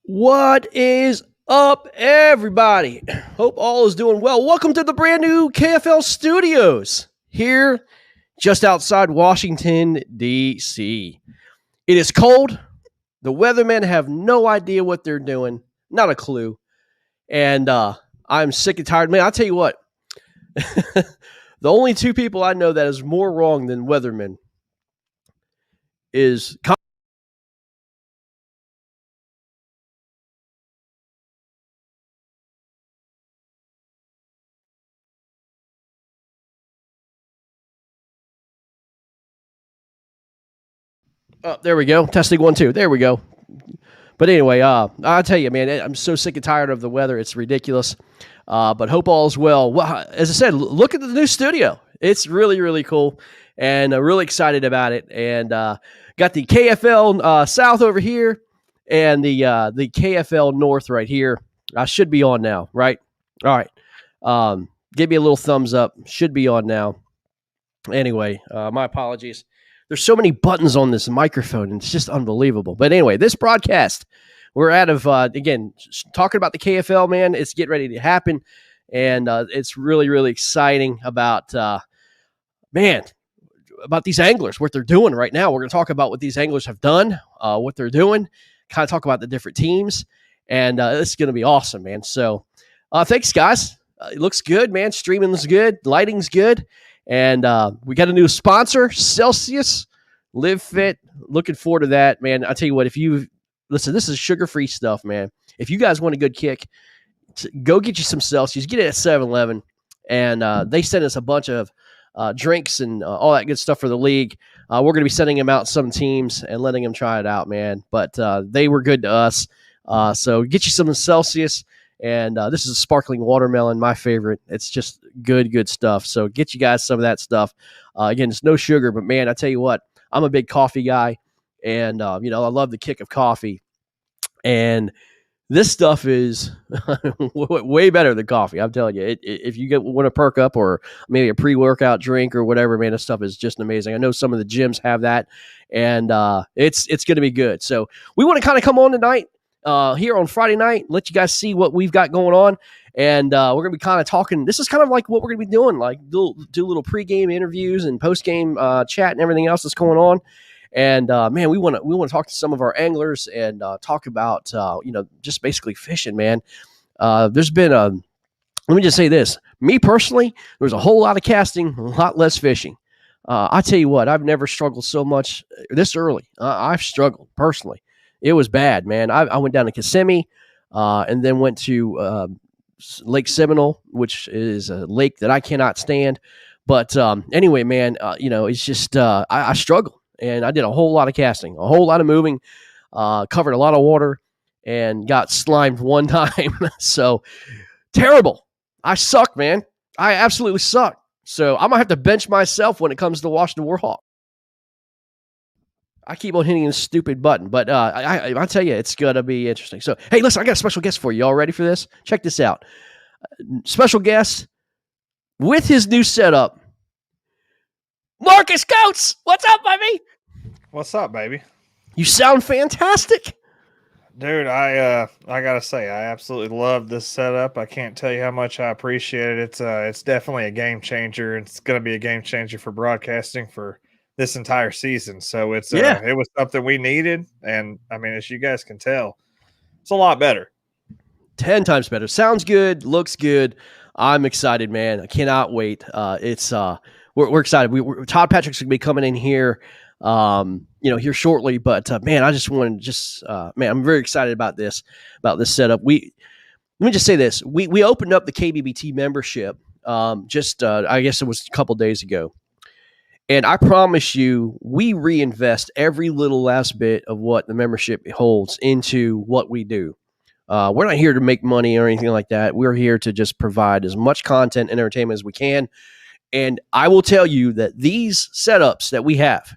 What is up, everybody? Hope all is doing well. Welcome to the brand new KFL studios here just outside Washington, D.C. It is cold. The weathermen have no idea what they're doing, not a clue. And I'm sick and tired. Man, I'll tell you what, the only two people I know that is more wrong than weathermen is oh, there we go. Testing 1, 2. There we go. But anyway, I'll tell you, man, I'm so sick and tired of the weather. It's ridiculous. But hope all is well. Well, as I said, look at the new studio. It's really, really cool, and really excited about it. And got the KFL South over here, and the KFL North right here. I should be on now, right? All right. Give me a little thumbs up. Should be on now. Anyway, my apologies. There's so many buttons on this microphone, and it's just unbelievable. But anyway, this broadcast, we're out of, again, talking about the KFL, man. It's getting ready to happen, and it's really, really exciting about, about these anglers, what they're doing right now. We're going to talk about what these anglers have done, what they're doing, kind of talk about the different teams, and it's going to be awesome, man. So thanks, guys. It looks good, man. Streaming's good. Lighting's good. And we got a new sponsor, Celsius Live Fit. Looking forward to that, man. I'll tell you what, if you listen, this is sugar-free stuff, man. If you guys want a good kick, go get you some Celsius. Get it at 7-Eleven. And they sent us a bunch of drinks and all that good stuff for the league. We're going to be sending them out some teams and letting them try it out, man. But they were good to us. So get you some Celsius. And this is a sparkling watermelon, my favorite. It's just good stuff. So get you guys some of that stuff. Again, it's no sugar, but man, I tell you what, I'm a big coffee guy, and I love the kick of coffee. And this stuff is way better than coffee. I'm telling you, if you want to perk up or maybe a pre-workout drink or whatever, man, this stuff is just amazing. I know some of the gyms have that, and it's going to be good. So we want to kind of come on tonight. Here on Friday night, let you guys see what we've got going on. And we're going to be kind of talking. This is kind of like what we're going to be doing, like do little pregame interviews and postgame chat and everything else that's going on. And man, we want to talk to some of our anglers and talk about just basically fishing, man. There's been let me just say this. Me personally, there's a whole lot of casting, a lot less fishing. I tell you what, I've never struggled so much this early. I've struggled personally. It was bad, man. I went down to Kissimmee and then went to Lake Seminole, which is a lake that I cannot stand. But anyway, man, it's just I struggled, and I did a whole lot of casting, a whole lot of moving, covered a lot of water, and got slimed one time. So terrible. I suck, man. I absolutely suck. So I'm going to have to bench myself when it comes to Washington Warhawk. I keep on hitting this stupid button, but I tell you, it's going to be interesting. So, hey, listen, I got a special guest for you. Y'all ready for this? Check this out. Special guest with his new setup, Marcus Coates. What's up, baby? What's up, baby? You sound fantastic. Dude, I gotta say, I absolutely love this setup. I can't tell you how much I appreciate it. It's definitely a game changer. It's going to be a game changer for broadcasting for this entire season. So it was something we needed, and I mean, as you guys can tell, it's a lot better. 10 times better. Sounds good, looks good. I'm excited, man. I cannot wait. We're excited. Todd Patrick's gonna be coming in here, here shortly. But man, I just want to I'm very excited about this setup. Let me just say this: we opened up the KBBT membership I guess it was a couple days ago. And I promise you, we reinvest every little last bit of what the membership holds into what we do. We're not here to make money or anything like that. We're here to just provide as much content and entertainment as we can. And I will tell you that these setups that we have,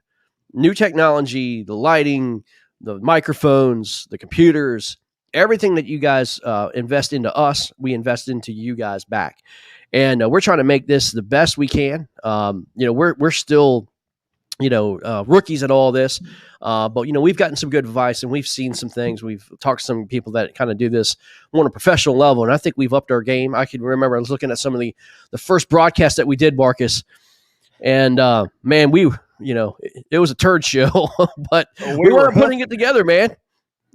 new technology, the lighting, the microphones, the computers, everything that you guys invest into us, we invest into you guys back. And we're trying to make this the best we can. We're still rookies and all this. But, we've gotten some good advice and we've seen some things. We've talked to some people that kind of do this on a professional level. And I think we've upped our game. I can remember I was looking at some of the first broadcasts that we did, Marcus. And, man, it was a turd show, but we were putting it together, man.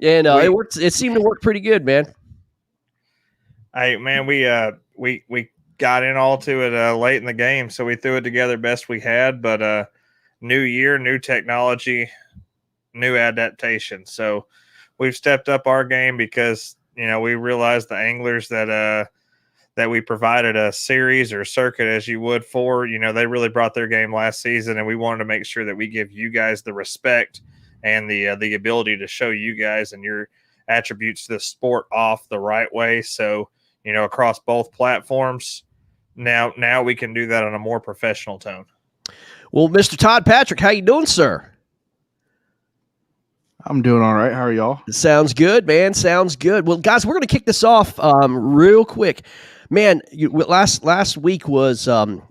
And it worked. It seemed to work pretty good, man. Hey, man, we got in all to it late in the game, so we threw it together best we had. But new year, new technology, new adaptation. So we've stepped up our game because we realized the anglers that we provided a series or circuit as you would for. They really brought their game last season, and we wanted to make sure that we give you guys the respect and the ability to show you guys and your attributes to the sport off the right way. So across both platforms. Now we can do that on a more professional tone. Well, Mr. Todd Patrick, how you doing, sir? I'm doing all right. How are y'all? Sounds good, man. Sounds good. Well, guys, we're going to kick this off real quick. Man, last week was a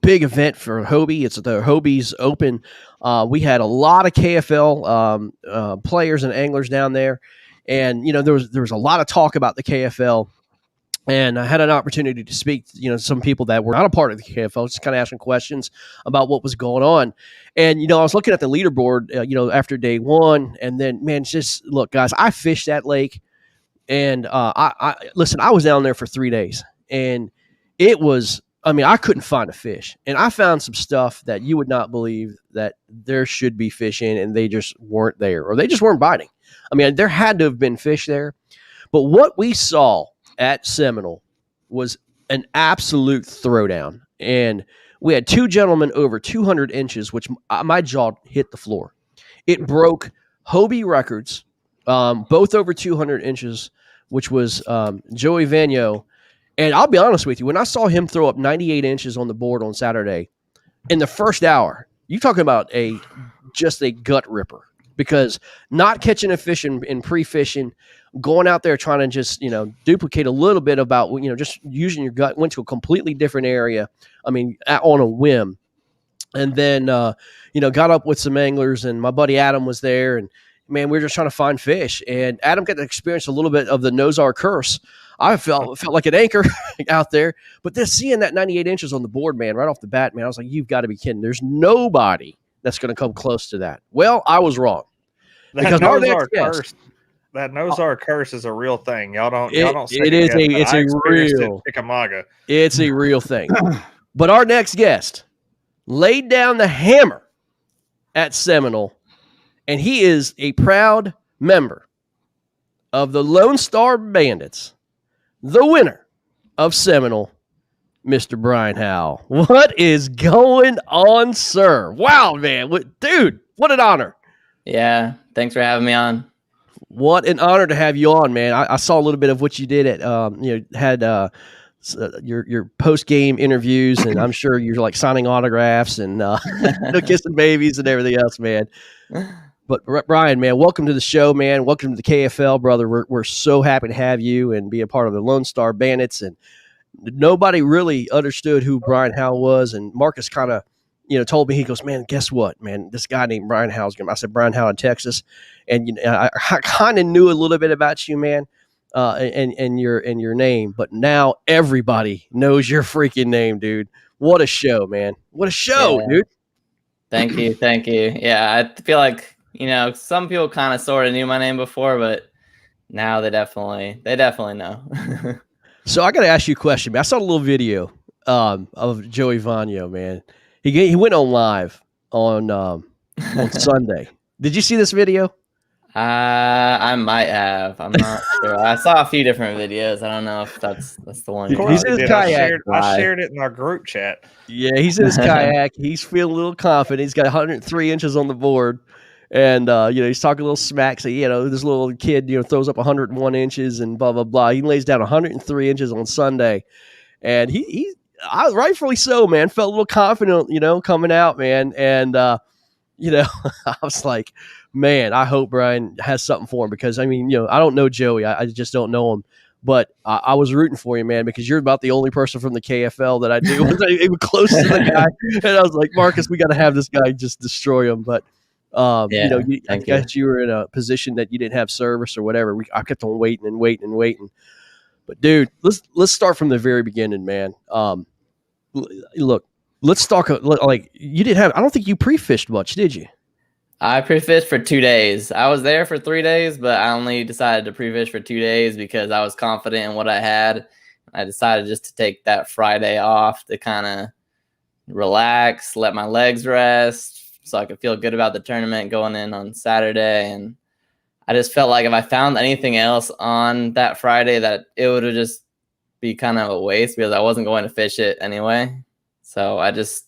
big event for Hobie. It's the Hobie's Open. We had a lot of KFL players and anglers down there. And, there was a lot of talk about the KFL. And I had an opportunity to speak, some people that were not a part of the KFL, just kind of asking questions about what was going on. And, I was looking at the leaderboard, after day one. And then, man, just look, guys, I fished that lake. And I was down there for 3 days. And it was, I couldn't find a fish. And I found some stuff that you would not believe that there should be fish in, and they just weren't there, or they just weren't biting. There had to have been fish there. But what we saw at Seminole was an absolute throwdown. And we had two gentlemen over 200 inches, which my jaw hit the floor. It broke Hobie records, both over 200 inches, which was Joey Vagno. And I'll be honest with you, when I saw him throw up 98 inches on the board on Saturday, in the first hour, you're talking about just a gut ripper. Because not catching a fish in pre-fishing, going out there trying to just, duplicate a little bit about, just using your gut, went to a completely different area, on a whim. And then, got up with some anglers, and my buddy Adam was there, and, man, we were just trying to find fish. And Adam got to experience a little bit of the Nozar curse. I felt like an anchor out there. But just seeing that 98 inches on the board, man, right off the bat, man, I was like, you've got to be kidding. There's nobody that's going to come close to that. Well, I was wrong. That Nozar curse is a real thing. Y'all don't say it's a real Chickamauga. It's a real thing. But our next guest laid down the hammer at Seminole, and he is a proud member of the Lone Star Bandits, the winner of Seminole, Mr. Brian Howell. What is going on, sir? Wow, man. Dude, what an honor. Yeah, thanks for having me on. What an honor to have you on, man. I saw a little bit of what you did at, had your post-game interviews, and I'm sure you're like signing autographs and kissing babies and everything else, man. But Brian, man, welcome to the show, man. Welcome to the KFL, brother. We're so happy to have you and be a part of the Lone Star Bandits. And nobody really understood who Brian Howell was. And Marcus kind of, told me, he goes, man, guess what, man? This guy named Brian Howell's going to, I said, Brian Howell in Texas. And, I kind of knew a little bit about you, man, and your name. But now everybody knows your freaking name, dude. What a show, man. What a show, dude. Thank you. Thank you. Yeah, I feel like, some people kind of sort of knew my name before, but now they definitely know. So I got to ask you a question, man. I saw a little video of Joey Vagno, man. He went on live on Sunday. Did you see this video? I might have. I'm not sure. I saw a few different videos. I don't know if that's the one. He's in his kayak. I shared it in our group chat. Yeah, he's in his kayak. He's feeling a little confident. He's got 103 inches on the board. And, he's talking a little smack. So, this little kid, throws up 101 inches and blah, blah, blah. He lays down 103 inches on Sunday. And he rightfully so, man, felt a little confident, coming out, man. And, I was like, man, I hope Brian has something for him because, I don't know Joey. I just don't know him. But I was rooting for you, man, because you're about the only person from the KFL that I knew was even close to the guy. And I was like, Marcus, we got to have this guy just destroy him. But I guess you were in a position that you didn't have service or whatever. I kept on waiting and waiting and waiting. But dude, let's start from the very beginning, man. Look, let's talk. Like you didn't have. I don't think you pre-fished much, did you? I pre-fished for 2 days. I was there for 3 days, but I only decided to pre-fish for 2 days because I was confident in what I had. I decided just to take that Friday off to kind of relax, let my legs rest, so I could feel good about the tournament going in on Saturday. And I just felt like if I found anything else on that Friday, that it would have just be kind of a waste because I wasn't going to fish it anyway. So I just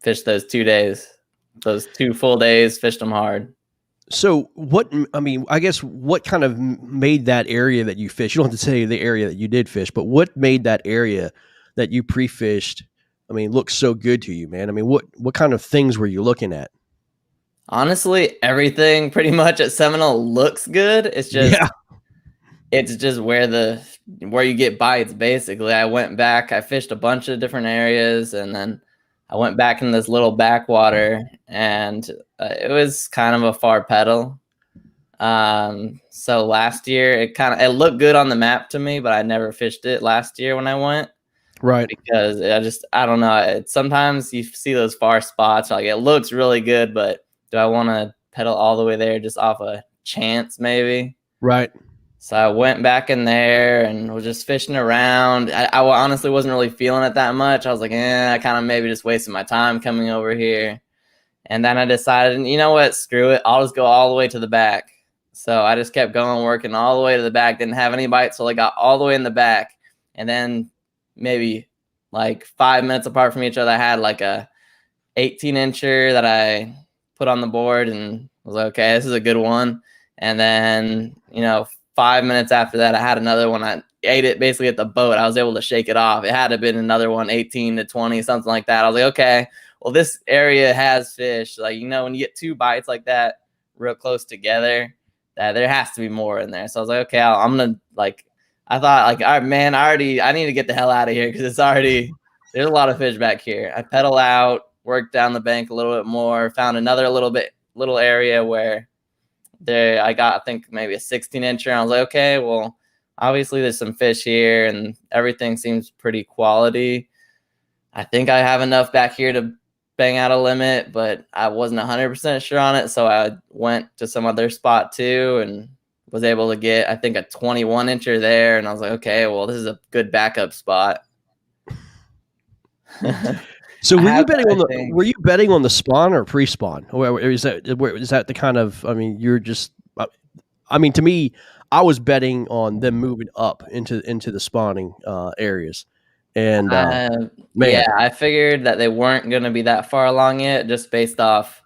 fished those 2 days. Those 2 full days, fished them hard. So I guess what kind of made that area that you fished? You don't have to say the area that you did fish, but what made that area that you pre-fished, look so good to you, man? What kind of things were you looking at? Honestly, everything pretty much at Seminole looks good. It's just where you get bites, basically. I went back, I fished a bunch of different areas, and then I went back in this little backwater, and it was kind of a far pedal. So last year, it looked good on the map to me, but I never fished it last year when I went. Right. Because I don't know. Sometimes you see those far spots, like it looks really good, but do I want to pedal all the way there just off a chance, maybe? Right. So I went back in there and was just fishing around. I honestly wasn't really feeling it that much. I was like, I kind of maybe just wasted my time coming over here. And then I decided, you know what, screw it. I'll just go all the way to the back. So I just kept going, working all the way to the back. Didn't have any bites, so I got all the way in the back. And then maybe like 5 minutes apart from each other, I had like a 18-incher that I put on the board and was like, okay, this is a good one. And then, 5 minutes after that, I had another one. I ate it basically at the boat. I was able to shake it off. It had to have been another one, 18 to 20, something like that. I was like, okay, well, this area has fish. Like, when you get 2 bites like that real close together, that there has to be more in there. So I was like, okay, I'm going to I thought all right, man, I need to get the hell out of here because there's a lot of fish back here. I pedal out, worked down the bank a little bit more, found another little area where I got, I think, maybe a 16-incher. I was like, okay, well, obviously there's some fish here and everything seems pretty quality. I think I have enough back here to bang out a limit, but I wasn't 100% sure on it. So I went to some other spot too and was able to get, I think, a 21-incher there. And I was like, okay, well, this is a good backup spot. So were you betting on the spawn or pre-spawn? Or is that the kind of, you're just, to me, I was betting on them moving up into the spawning areas. And I figured that they weren't going to be that far along yet, just based off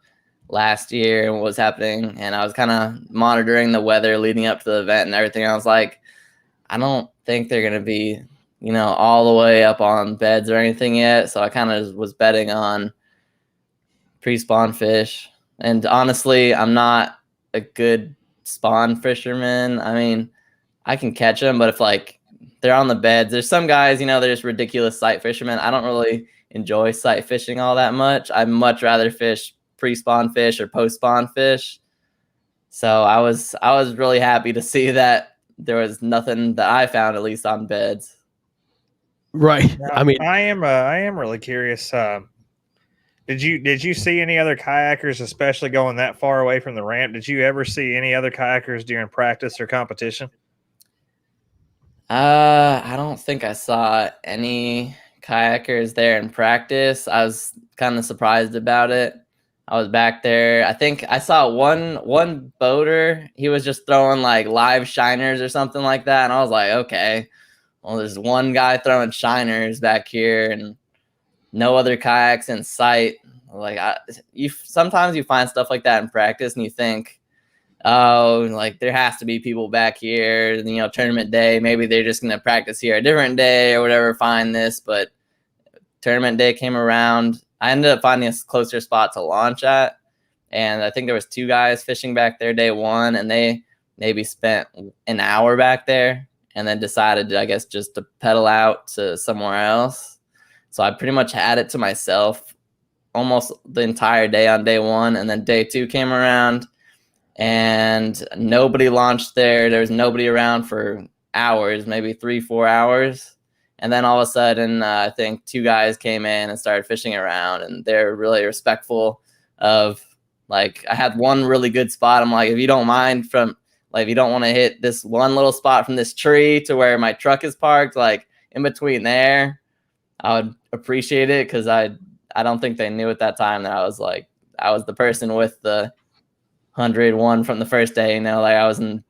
last year and what was happening. And I was kind of monitoring the weather leading up to the event and everything. I was like, I don't think they're going to be, all the way up on beds or anything yet. So I kind of was betting on pre-spawn fish. And honestly, I'm not a good spawn fisherman. I can catch them, but if they're on the beds, there's some guys, they're just ridiculous sight fishermen. I don't really enjoy sight fishing all that much. I'd much rather fish pre-spawn fish or post-spawn fish. So I was really happy to see that there was nothing that I found, at least on beds. Right. Now, I am really curious. Did you see any other kayakers, especially going that far away from the ramp? Did you ever see any other kayakers during practice or competition? I don't think I saw any kayakers there in practice. I was kind of surprised about it. I was back there. I think I saw one boater. He was just throwing live shiners or something like that. And I was like, okay, well, there's one guy throwing shiners back here and no other kayaks in sight. Sometimes you find stuff like that in practice and you think, oh, there has to be people back here, tournament day. Maybe they're just going to practice here a different day or whatever, find this. But tournament day came around. I ended up finding a closer spot to launch at. And I think there was 2 guys fishing back there day one, and they maybe spent an hour back there. and then decided, I guess, just to pedal out to somewhere else. So I pretty much had it to myself almost the entire day on day one. And then day two came around and nobody launched there. There was nobody around for hours, maybe 3-4 hours. And then all of a sudden, I think 2 guys came in and started fishing around, and they're really respectful of, like, I had one really good spot. I'm like, if you don't mind if you don't want to hit this one little spot from this tree to where my truck is parked, like in between there, I would appreciate it. Cause I don't think they knew at that time that I was the person with the 101 from the first day, like I was in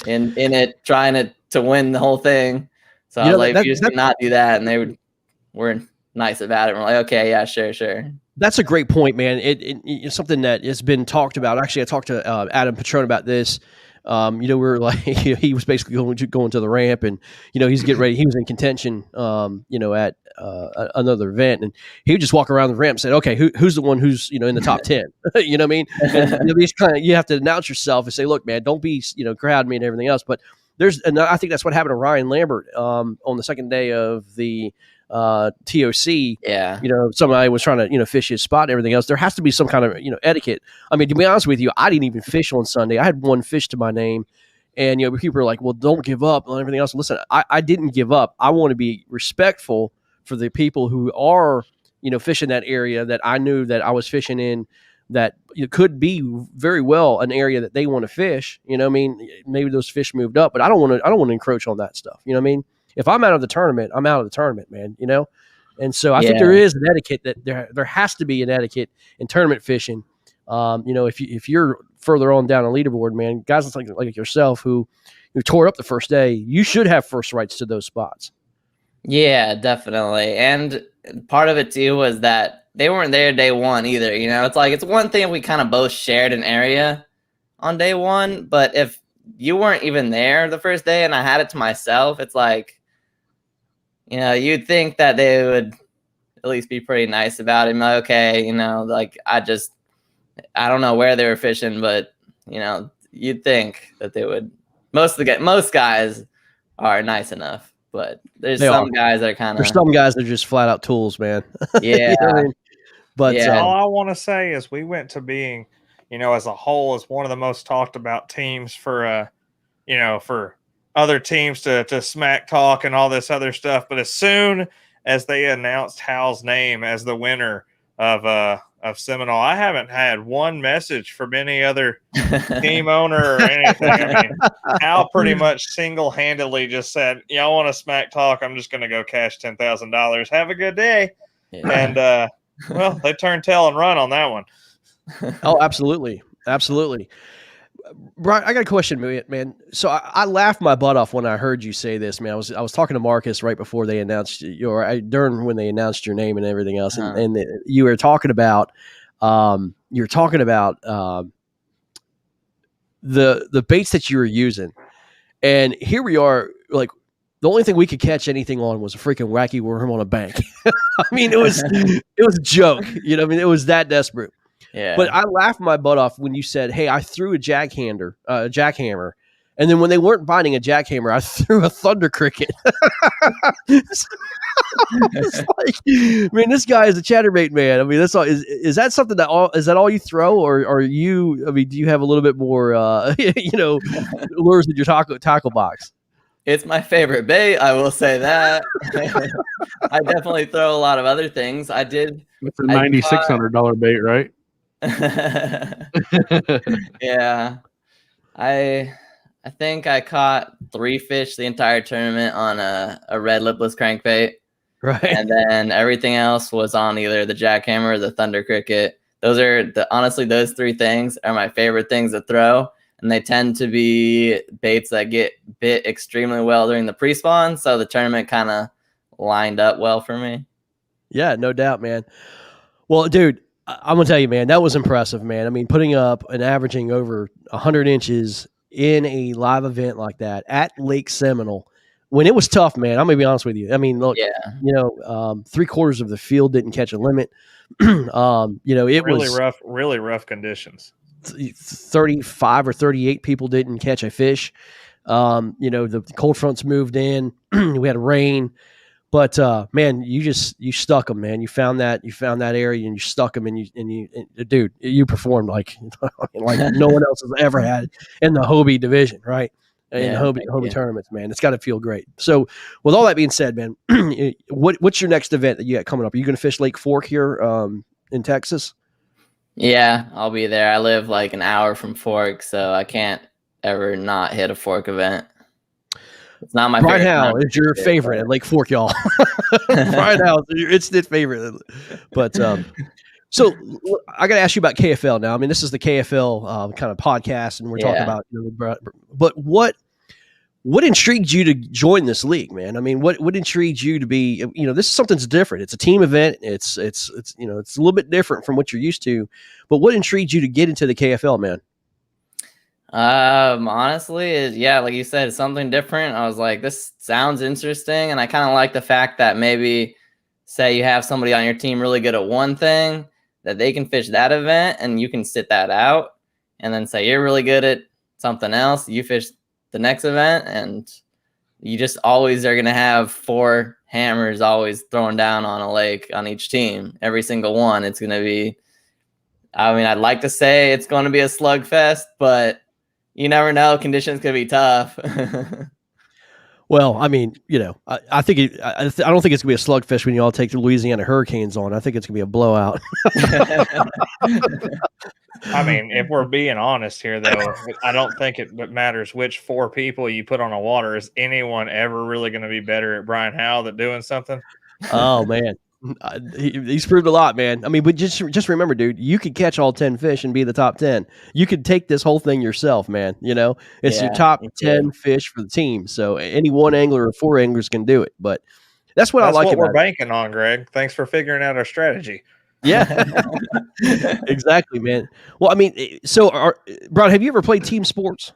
it trying to win the whole thing. So I was like, you just cannot do that. And they were nice about it. We're like, okay, yeah, sure. That's a great point, man. It's something that has been talked about. Actually, I talked to Adam Petrone about this. We were like, he was basically going to the ramp, and he's getting ready. He was in contention, at another event, and he would just walk around the ramp and say, "Okay, who's the one who's in the top 10?" You know what I mean? And, you have to announce yourself and say, "Look, man, don't be crowd me and everything else." But and I think that's what happened to Ryan Lambert on the second day of the TOC. Yeah. Somebody was trying to, fish his spot and everything else. There has to be some kind of, etiquette. I mean, to be honest with you, I didn't even fish on Sunday. I had one fish to my name, and, people are like, well, don't give up and everything else. Listen, I didn't give up. I want to be respectful for the people who are, fishing that area that I knew that I was fishing in, that it could be very well an area that they want to fish. Maybe those fish moved up, but I don't want to encroach on that stuff. You know what I mean? If I'm out of the tournament, I'm out of the tournament, man, And so I think there is an etiquette that there has to be an etiquette in tournament fishing. If you're further on down a leaderboard, man, guys like yourself who tore up the first day, you should have first rights to those spots. Yeah, definitely. And part of it too was that they weren't there day one either. It's like, it's one thing if we kind of both shared an area on day one, but if you weren't even there the first day and I had it to myself, it's like, you'd think that they would at least be pretty nice about it. Like, okay, like I don't know where they were fishing, but you'd think that they would. Most guys are nice enough, but there's some guys that are kind of. There's some guys that are just flat out tools, man. Yeah. But all I want to say is we went to being, as a whole, as one of the most talked about teams for, for other teams to smack talk and all this other stuff. But as soon as they announced Hal's name as the winner of Seminole, I haven't had one message from any other team owner or anything. I mean, Hal pretty much single-handedly just said, y'all want to smack talk? I'm just going to go cash $10,000. Have a good day. Yeah. And, well, they turned tail and run on that one. Oh, absolutely. Absolutely. Brian, I got a question, man. So I laughed my butt off when I heard you say this, man. I was talking to Marcus right before they announced during when they announced your name and everything else, and you were talking about the baits that you were using, and here we are, like the only thing we could catch anything on was a freaking wacky worm on a bank. I mean, it was a joke, it was that desperate. Yeah. But I laughed my butt off when you said, hey, I threw a jackhammer. And then when they weren't biting a jackhammer, I threw a thunder cricket. It's like, man, this guy is a chatterbait man. I mean, that's all. Is that something is that all you throw, or are you? I mean, do you have a little bit more, lures in your tackle box? It's my favorite bait. I will say that. I definitely throw a lot of other things. I did. It's a $9,600 bait, right? Yeah. I think I caught 3 fish the entire tournament on a red lipless crankbait. Right. And then everything else was on either the jackhammer or the thunder cricket. Honestly, those 3 things are my favorite things to throw. And they tend to be baits that get bit extremely well during the pre-spawn. So the tournament kind of lined up well for me. Yeah, no doubt, man. Well, dude, I'm going to tell you, man, that was impressive, man. I mean, putting up and averaging over 100 inches in a live event like that at Lake Seminole, when it was tough, man, I'm going to be honest with you. I mean, look, 3/4 of the field didn't catch a limit. It was really rough conditions. 35 or 38 people didn't catch a fish. The cold fronts moved in. We had rain. But man, you stuck them, man. You found that area and you stuck them, and dude, you performed like like no one else has ever had in the Hobie division, right? In the Hobie tournaments, man. It's got to feel great. So, with all that being said, man, what's your next event that you got coming up? Are you going to fish Lake Fork here in Texas? Yeah, I'll be there. I live like an hour from Fork, so I can't ever not hit a Fork event. It's not my Brian favorite. Howe is your favorite at Lake Fork, y'all. Brian Howe is your instant favorite. But so I got to ask you about KFL now. I mean, this is the KFL kind of podcast, and we're talking about. But what intrigued you to join this league, man? I mean, what intrigued you to be? This is something's different. It's a team event. It's it's a little bit different from what you're used to. But what intrigued you to get into the KFL, man? Honestly, like you said, it's something different. I was like, this sounds interesting. And I kind of like the fact that maybe say you have somebody on your team really good at one thing, that they can fish that event and you can sit that out. And then say you're really good at something else, you fish the next event, and you just always are going to have 4 hammers always thrown down on a lake on each team. Every single one. It's going to be, I'd like to say it's going to be a slugfest, but you never know. Conditions could be tough. Well, I mean, I think I don't think it's gonna be a slugfest when you all take the Louisiana Hurricanes on. I think it's gonna be a blowout. I mean, if we're being honest here, though, I don't think it matters which 4 people you put on a water. Is anyone ever really going to be better at Brian Howe than doing something? Oh man, he's proved a lot, man. I mean, but just remember, dude, you could catch all 10 fish and be the top 10. You could take this whole thing yourself, man. It's your top 10 fish for the team. So any one angler or 4 anglers can do it. But that's what I like about it. We're banking on, Greg. Thanks for figuring out our strategy. Yeah, exactly, man. Well, I mean, so Brian, have you ever played team sports?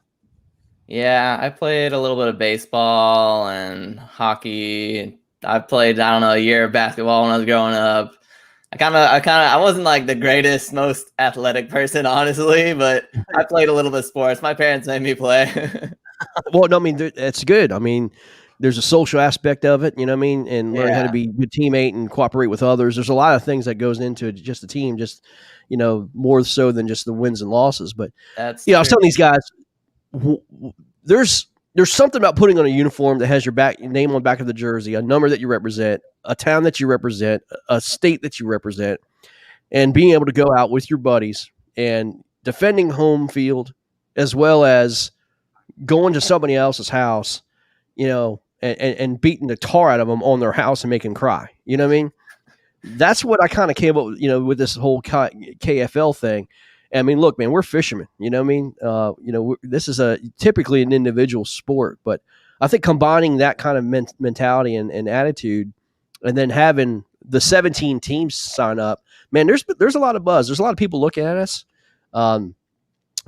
Yeah, I played a little bit of baseball and hockey. I played, a year of basketball when I was growing up. I wasn't like the greatest, most athletic person, honestly, but I played a little bit of sports. My parents made me play. Well, no, I mean, that's good. I mean, there's a social aspect of it, and learning how to be a good teammate and cooperate with others. There's a lot of things that goes into just a team, just, more so than just the wins and losses. But, I was telling these guys, there's something about putting on a uniform that has your name on the back of the jersey, a number that you represent, a town that you represent, a state that you represent, and being able to go out with your buddies and defending home field, as well as going to somebody else's house, and beating the tar out of them on their house and making them cry. You know what I mean? That's what I kind of came up with, with this whole KFL thing. I mean, look, man, we're fishermen. You know what I mean? This is typically an individual sport, but I think combining that kind of mentality and attitude, and then having the 17 teams sign up, man, there's a lot of buzz. There's a lot of people looking at us.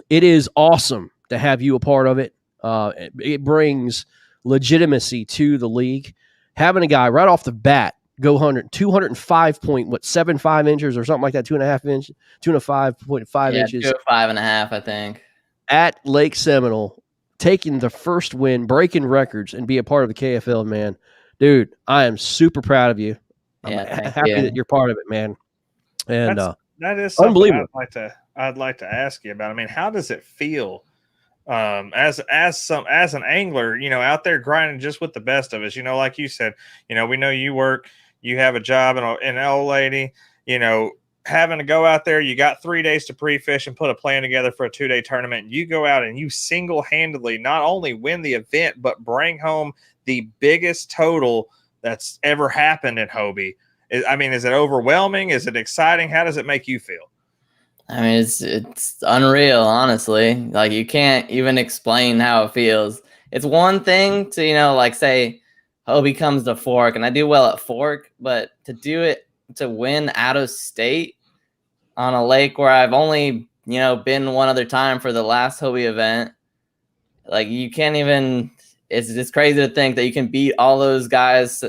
It is awesome to have you a part of it. It brings legitimacy to the league. Having a guy right off the bat go 205.75 inches or something like that, 205.5 inches. 205.5, I think. At Lake Seminole, taking the first win, breaking records, and be a part of the KFL, man. Dude, I am super proud of you. I'm happy that you're part of it, man. And that is something unbelievable. I'd like to ask you about. I mean, how does it feel as an angler, out there grinding just with the best of us? Like you said, we know you work. You have a job in an old lady, having to go out there. You got 3 days to pre-fish and put a plan together for a 2-day tournament. You go out and you single-handedly not only win the event, but bring home the biggest total that's ever happened in Hobie. I mean, is it overwhelming? Is it exciting? How does it make you feel? I mean, it's unreal, honestly. Like, you can't even explain how it feels. It's one thing to, like, say, Hobie comes to Fork, and I do well at Fork, but to do it, to win out of state on a lake where I've only, been one other time for the last Hobie event, like, you can't even, it's just crazy to think that you can beat all those guys.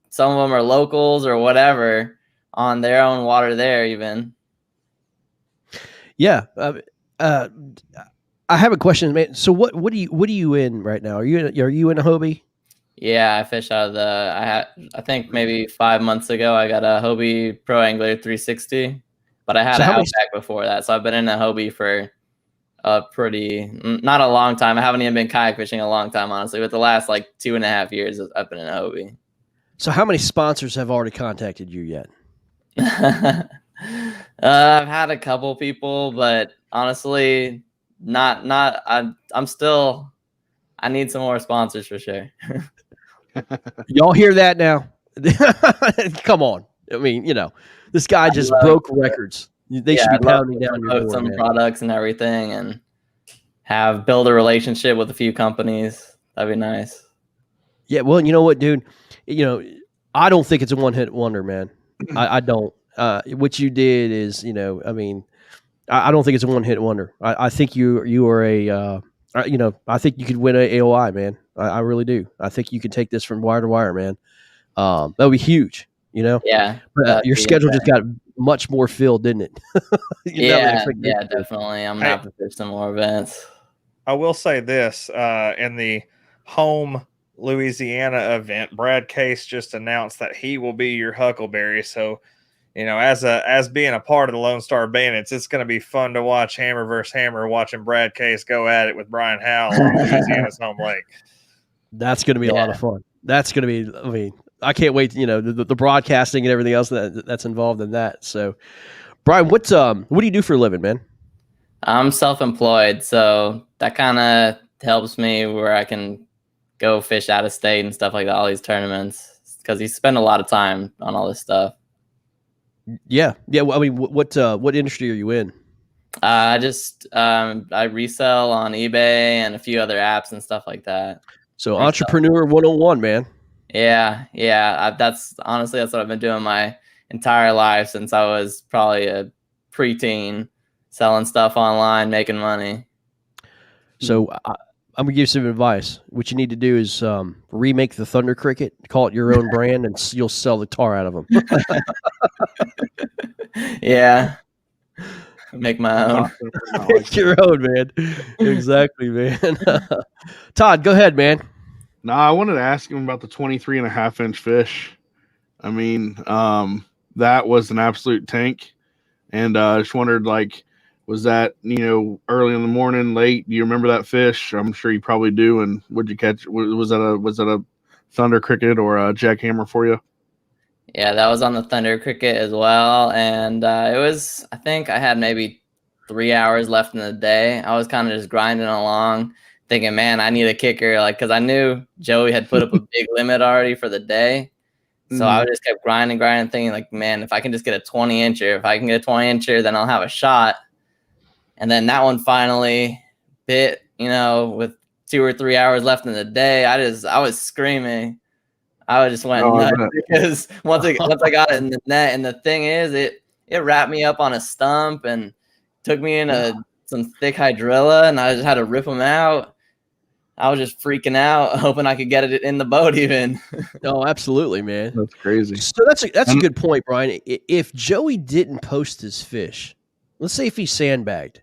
Some of them are locals or whatever on their own water there even. Yeah. I have a question, man. So what are you in right now? Are you in a Hobie? Yeah, I fish out of I think maybe 5 months ago I got a Hobie Pro Angler 360, but I had an Outback before that, so I've been in a Hobie for not a long time. I haven't even been kayak fishing a long time, honestly. But the last like 2.5 years, I've been in a Hobie. So how many sponsors have already contacted you yet? I've had a couple people, but honestly, not. I'm still. I need some more sponsors for sure. Y'all hear that now? Come on. I mean, this guy just broke records. They should be pounding down your door, some man. products and everything, and build a relationship with a few companies. That'd be nice. Yeah, well, you know what, dude? I don't think it's a one-hit wonder, man. I don't. What you did is, I mean, I don't think it's a one-hit wonder. I think you are a, I think you could win a AOI, man. I really do. I think you could take this from wire to wire, man. That would be huge, Yeah. But your schedule just got much more filled, didn't it? Yeah, definitely. I'm gonna have to fish some more events. I will say this: in the home Louisiana event, Brad Case just announced that he will be your Huckleberry. So, as being a part of the Lone Star Bandits, it's going to be fun to watch Hammer versus Hammer, watching Brad Case go at it with Brian Howell on Louisiana's home lake. That's going to be a lot of fun. That's going to be. I mean, I can't wait. The broadcasting and everything else that's involved in that. So, Brian, what do you do for a living, man? I'm self-employed, so that kind of helps me where I can go fish out of state and stuff like that, all these tournaments, because you spend a lot of time on all this stuff. Yeah. Well, I mean, what industry are you in? I resell on eBay and a few other apps and stuff like that. So Entrepreneur 101, man. Yeah. That's what I've been doing my entire life since I was probably a preteen, selling stuff online, making money. So I'm gonna give you some advice. What you need to do is remake the Thunder Cricket, call it your own brand, and you'll sell the tar out of them. Yeah, make my own. Make your own, man. Exactly, man. Todd, go ahead, man. No, I wanted to ask him about the 23.5-inch fish. I mean, that was an absolute tank, and I just wondered, was that early in the morning, late? Do you remember that fish? I'm sure you probably do. And would you catch? Was that a Thunder Cricket or a jackhammer for you? Yeah, that was on the Thunder Cricket as well, and it was. I think I had maybe 3 hours left in the day. I was kind of just grinding along, thinking, man, I need a kicker, because I knew Joey had put up a big limit already for the day. So I just kept grinding, thinking, man, if I can just get a 20-incher, then I'll have a shot. And then that one finally bit, with 2 or 3 hours left in the day. I was screaming. I just went nuts because once I got it in the net, and the thing is, it wrapped me up on a stump and took me into some thick hydrilla, and I just had to rip them out. I was just freaking out, hoping I could get it in the boat even. Oh, absolutely, man. That's crazy. So that's a good point, Brian. If Joey didn't post his fish, let's say if he sandbagged,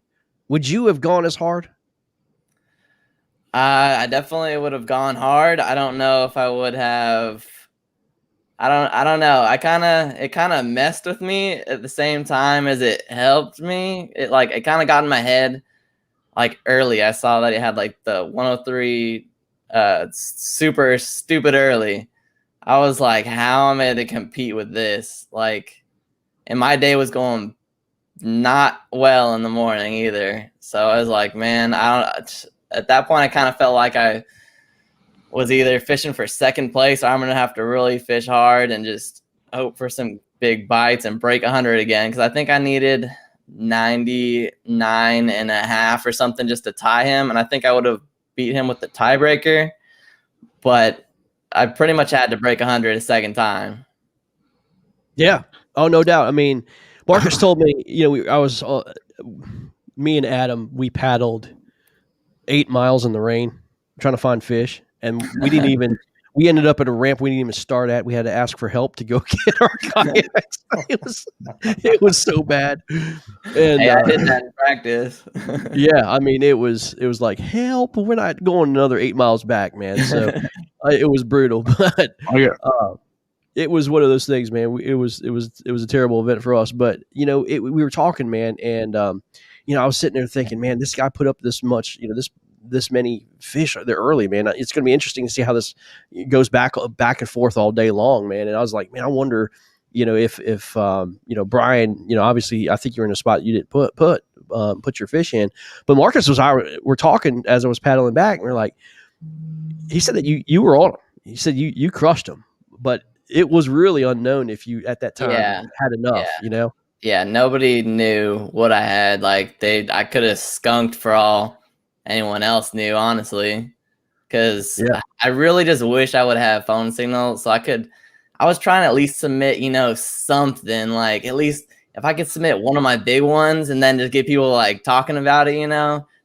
would you have gone as hard? I definitely would have gone hard. I don't know if I would have. I don't know. It kind of messed with me at the same time as it helped me. It kind of got in my head. Early, I saw that he had the 103 super stupid early. I was like, how am I to compete with this? And my day was going not well in the morning either. So I was like, man, at that point I kind of felt like I was either fishing for second place, or I'm going to have to really fish hard and just hope for some big bites and break 100 again. Cause I think I needed 99.5 or something just to tie him. And I think I would have beat him with the tiebreaker, but I pretty much had to break 100 a second time. Yeah. Oh, no doubt. I mean, Marcus told me, me and Adam, we paddled 8 miles in the rain trying to find fish. And we didn't We ended up at a ramp we didn't even start at. We had to ask for help to go get our kayaks. It was so bad. And Hey, I did that in practice. yeah, I mean, it was like, help, we're not going another 8 miles back, man. So it was brutal, but it was one of those things, man. It was a terrible event for us, but we were talking, man, and I was sitting there thinking, man, this guy put up this much, this many fish there early, man. It's going to be interesting to see how this goes back and forth all day long, man. And I was like, man, I wonder, if Brian, obviously, I think you're in a spot you didn't put your fish in, but Marcus we're talking as I was paddling back, and we're like, he said that you were on him. He said you crushed him, but it was really unknown if you at that time had enough, Yeah, nobody knew what I had. Like I could have skunked for all anyone else knew, honestly, because I really just wish I would have phone signal so I was trying to at least submit, something, like at least if I could submit one of my big ones and then just get people like talking about it,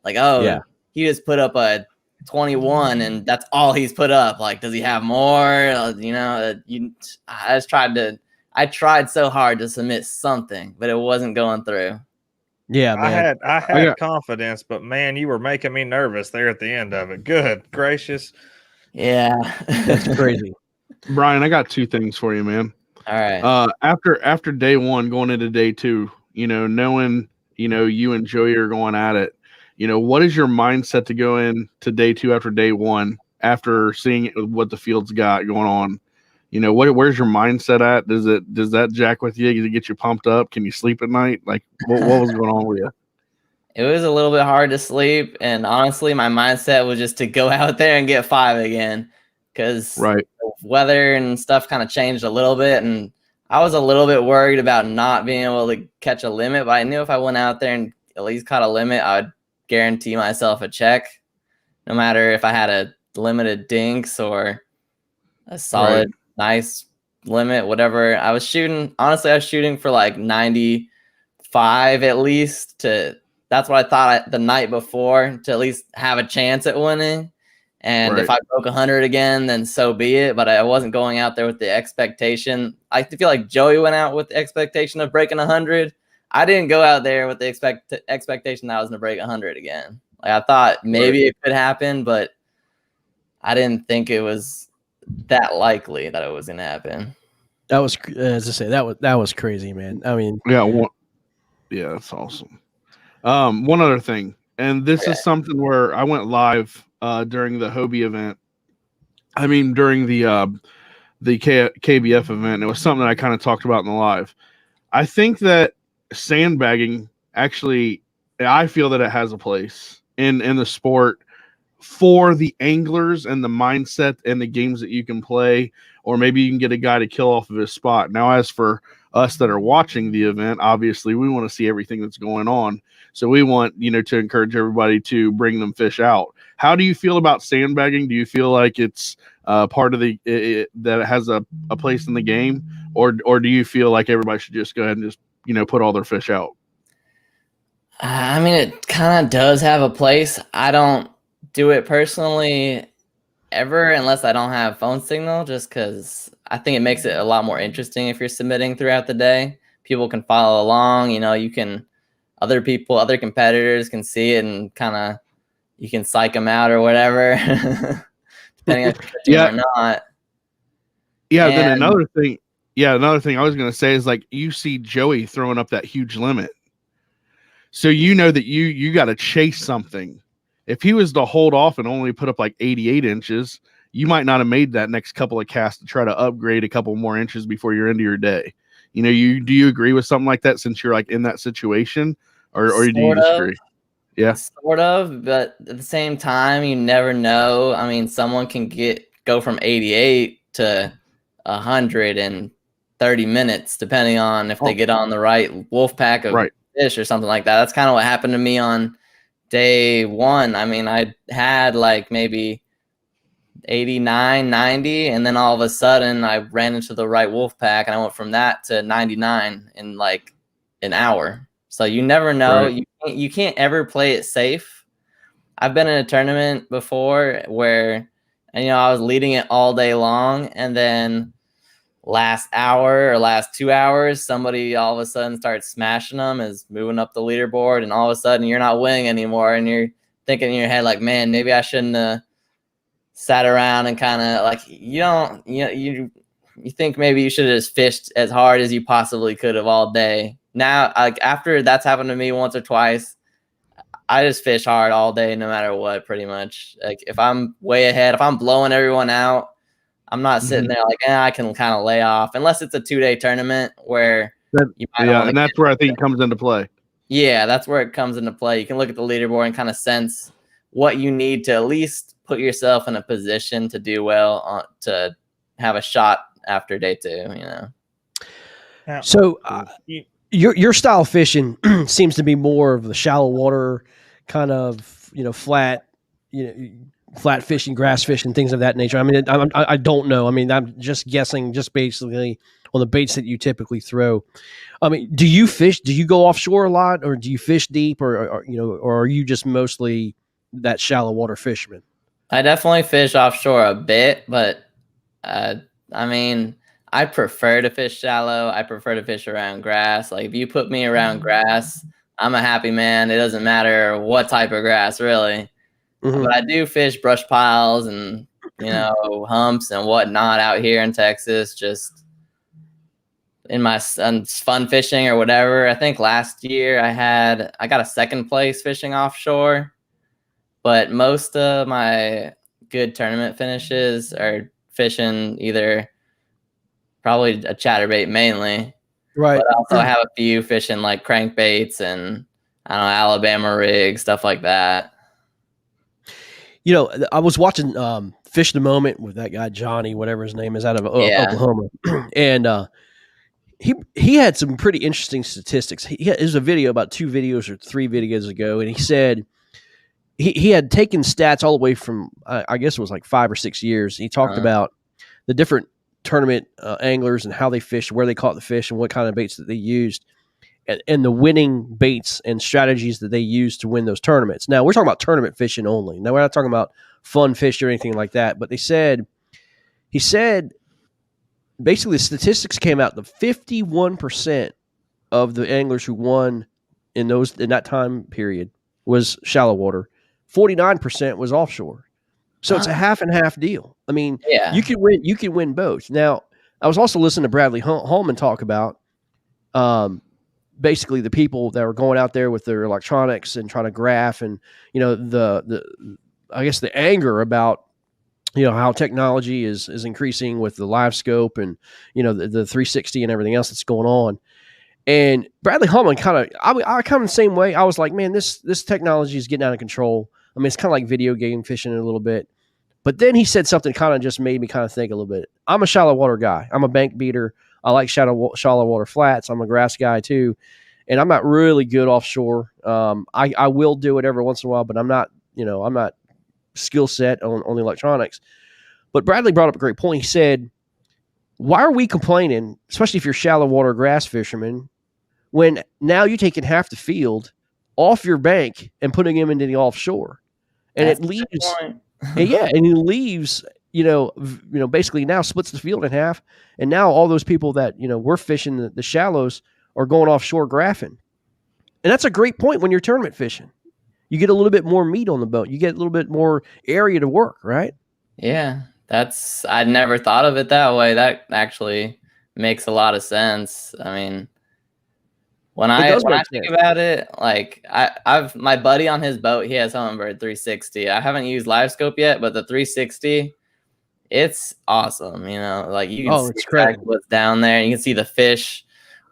like, oh, he just put up a 21 and that's all he's put up. Like, does he have more? I tried so hard to submit something, but it wasn't going through. Yeah, man. I had confidence, but man, you were making me nervous there at the end of it. Good gracious. Yeah. That's crazy. Brian, I got 2 things for you, man. All right. After day 1, going into day 2, knowing, you and Joey are going at it, what is your mindset to go in to day 2 after day 1, after seeing what the field's got going on? Where's your mindset at? Does that jack with you? Does it get you pumped up? Can you sleep at night? Like, what was going on with you? It was a little bit hard to sleep, and honestly, my mindset was just to go out there and get 5 again, because the weather and stuff kind of changed a little bit, and I was a little bit worried about not being able to catch a limit, but I knew if I went out there and at least caught a limit, I would guarantee myself a check, no matter if I had a limited dinks or a solid, nice limit, whatever. I was shooting for like 95 at least. That's what I thought the night before, to at least have a chance at winning. And if I broke 100 again, then so be it. But I wasn't going out there with the expectation. I feel like Joey went out with the expectation of breaking 100. I didn't go out there with the expectation that I was going to break 100 again. Like, I thought maybe it could happen, but I didn't think it was that likely that it was going to happen. That was, as I say, that was crazy, man. I mean, yeah, that's awesome. One other thing, and this is something where I went live during the Hobie event. I mean, during the KBF event. It was something that I kind of talked about in the live. I think that sandbagging actually, I feel that it has a place in the sport for the anglers and the mindset and the games that you can play, or maybe you can get a guy to kill off of his spot. Now, as for us that are watching the event, obviously we want to see everything that's going on. So we want, to encourage everybody to bring them fish out. How do you feel about sandbagging? Do you feel like it's part of that it has a place in the game, or do you feel like everybody should just go ahead and just, put all their fish out? I mean, it kind of does have a place. I don't do it personally ever unless I don't have phone signal, just because I think it makes it a lot more interesting if you're submitting throughout the day. People can follow along, other competitors can see it and kind of, you can psych them out or whatever, depending on if you're or not. Yeah, and then another thing I was going to say is, like, you see Joey throwing up that huge limit. So you know that you got to chase something. If he was to hold off and only put up like 88 inches, you might not have made that next couple of casts to try to upgrade a couple more inches before you're into your day. Do you agree with something like that, since you're like in that situation, or do you disagree? Yeah, sort of, but at the same time, you never know. I mean, someone can go from 88 to 100 in 30 minutes, depending on if they get on the right wolf pack of fish or something like that. That's kind of what happened to me on day 1. I mean, I had like maybe 89, 90, and then all of a sudden I ran into the right wolf pack, and I went from that to 99 in like an hour. So you never know. You can't ever play it safe. I've been in a tournament before where, and I was leading it all day long, and then last hour or last 2 hours, somebody all of a sudden starts smashing them, is moving up the leaderboard, and all of a sudden you're not winning anymore, and you're thinking in your head like, man, maybe I shouldn't have sat around and kind of like you think maybe you should have just fished as hard as you possibly could have all day. Now, like after that's happened to me once or twice, I just fish hard all day, no matter what, pretty much. Like if I'm way ahead, if I'm blowing everyone out, I'm not sitting there like, I can kind of lay off, unless it's a 2-day tournament where and that's where I think it comes into play. Yeah, that's where it comes into play. You can look at the leaderboard and kind of sense what you need to at least put yourself in a position to do well, to have a shot after day 2. Now, So your style of fishing seems to be more of the shallow water kind of flat flat fishing, grass fishing, things of that nature. I mean, I don't know. I mean, I'm just guessing, just basically on the baits that you typically throw. I mean, do you fish? Do you go offshore a lot, or do you fish deep, or are you just mostly that shallow water fisherman? I definitely fish offshore a bit, but I mean, I prefer to fish shallow. I prefer to fish around grass. Like if you put me around grass, I'm a happy man. It doesn't matter what type of grass, really. Mm-hmm. But I do fish brush piles and humps and whatnot out here in Texas, just in my fun fishing or whatever. I think last year I got a second place fishing offshore, but most of my good tournament finishes are fishing either probably a chatterbait mainly, right? But also I have a few fishing like crankbaits and Alabama rigs, stuff like that. I was watching Fish the Moment with that guy Johnny, whatever his name is, out of Oklahoma, and he had some pretty interesting statistics. There's a video about 2 videos or 3 videos ago, and he said he had taken stats all the way from I guess it was like 5 or 6 years. He talked about the different tournament anglers and how they fished, where they caught the fish, and what kind of baits that they used, and the winning baits and strategies that they used to win those tournaments. Now, we're talking about tournament fishing only. Now, we're not talking about fun fish or anything like that. But he said, basically the statistics came out that 51% of the anglers who won in that time period was shallow water. 49% was offshore. So it's a half and half deal. I mean, you can win both. Now, I was also listening to Bradley Holman talk about basically the people that were going out there with their electronics and trying to graph, and I guess the anger about how technology is increasing with the live scope and the 360 and everything else that's going on. And Bradley Holman I kind of the same way. I was like, man, this technology is getting out of control. I mean, it's kind of like video game fishing a little bit. But then he said something kind of just made me kind of think a little bit. I'm a shallow water guy. I'm a bank beater. I like shallow water flats. I'm a grass guy too, and I'm not really good offshore. I will do it every once in a while, but I'm not skill set on the electronics. But Bradley brought up a great point. He said, "Why are we complaining, especially if you're shallow water grass fishermen, when now you're taking half the field off your bank and putting him into the offshore, and it leaves." and he leaves, basically now splits the field in half. And now all those people that, we're fishing the shallows are going offshore graphing. And that's a great point when you're tournament fishing. You get a little bit more meat on the boat. You get a little bit more area to work, right? Yeah, I'd never thought of it that way. That actually makes a lot of sense. I mean, when I think about it, like I've my buddy on his boat, he has Humminbird 360. I haven't used Live Scope yet, but the 360, it's awesome. Like you can see exactly what's down there. You can see the fish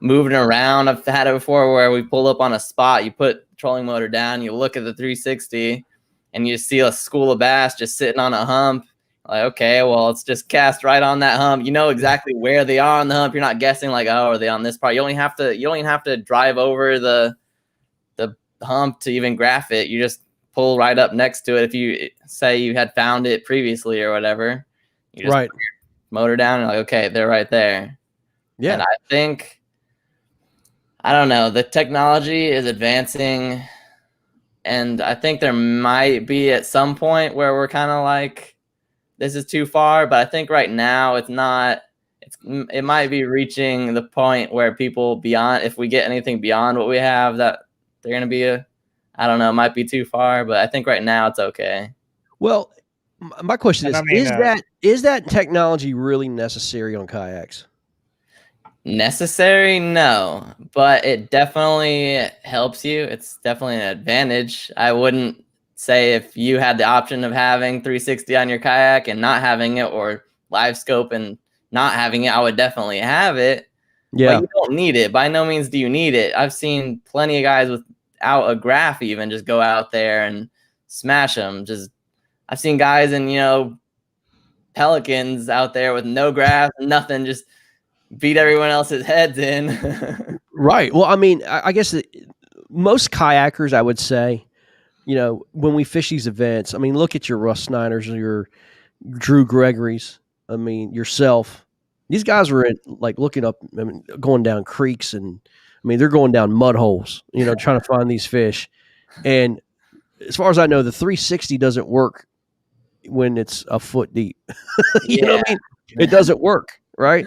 moving around. I've had it before where we pull up on a spot, you put the trolling motor down, you look at the 360, and you see a school of bass just sitting on a hump. Like, okay, well, it's just cast right on that hump. You know exactly where they are on the hump. You're not guessing like, oh, are they on this part? You don't even have to drive over the hump to even graph it. You just pull right up next to it. If you say you had found it previously or whatever, you just put your motor down and like, okay, they're right there. Yeah. And I think, I don't know, the technology is advancing, and I think there might be at some point where we're kind of like, this is too far, but I think right now it's not. It might be reaching the point where people beyond, if we get anything beyond what we have, that they're going to be I don't know, it might be too far, but I think right now it's okay. Well, my question is, I mean, is that technology really necessary on kayaks? Necessary? No, but it definitely helps you. It's definitely an advantage. I wouldn't say if you had the option of having 360 on your kayak and not having it, or live scope and not having it, I would definitely have it. Yeah. But you don't need it. By no means do you need it. I've seen plenty of guys without a graph even just go out there and smash them. I've seen guys in, Pelicans out there with no graph, nothing, just beat everyone else's heads in. Right. Well, I mean, I guess most kayakers, I would say, when we fish these events, I mean, look at your Russ Snyders, your Drew Gregory's, I mean, yourself. These guys are looking up, going down creeks, and I mean, they're going down mud holes, trying to find these fish. And as far as I know, the 360 doesn't work when it's a foot deep. You know what I mean? It doesn't work, right?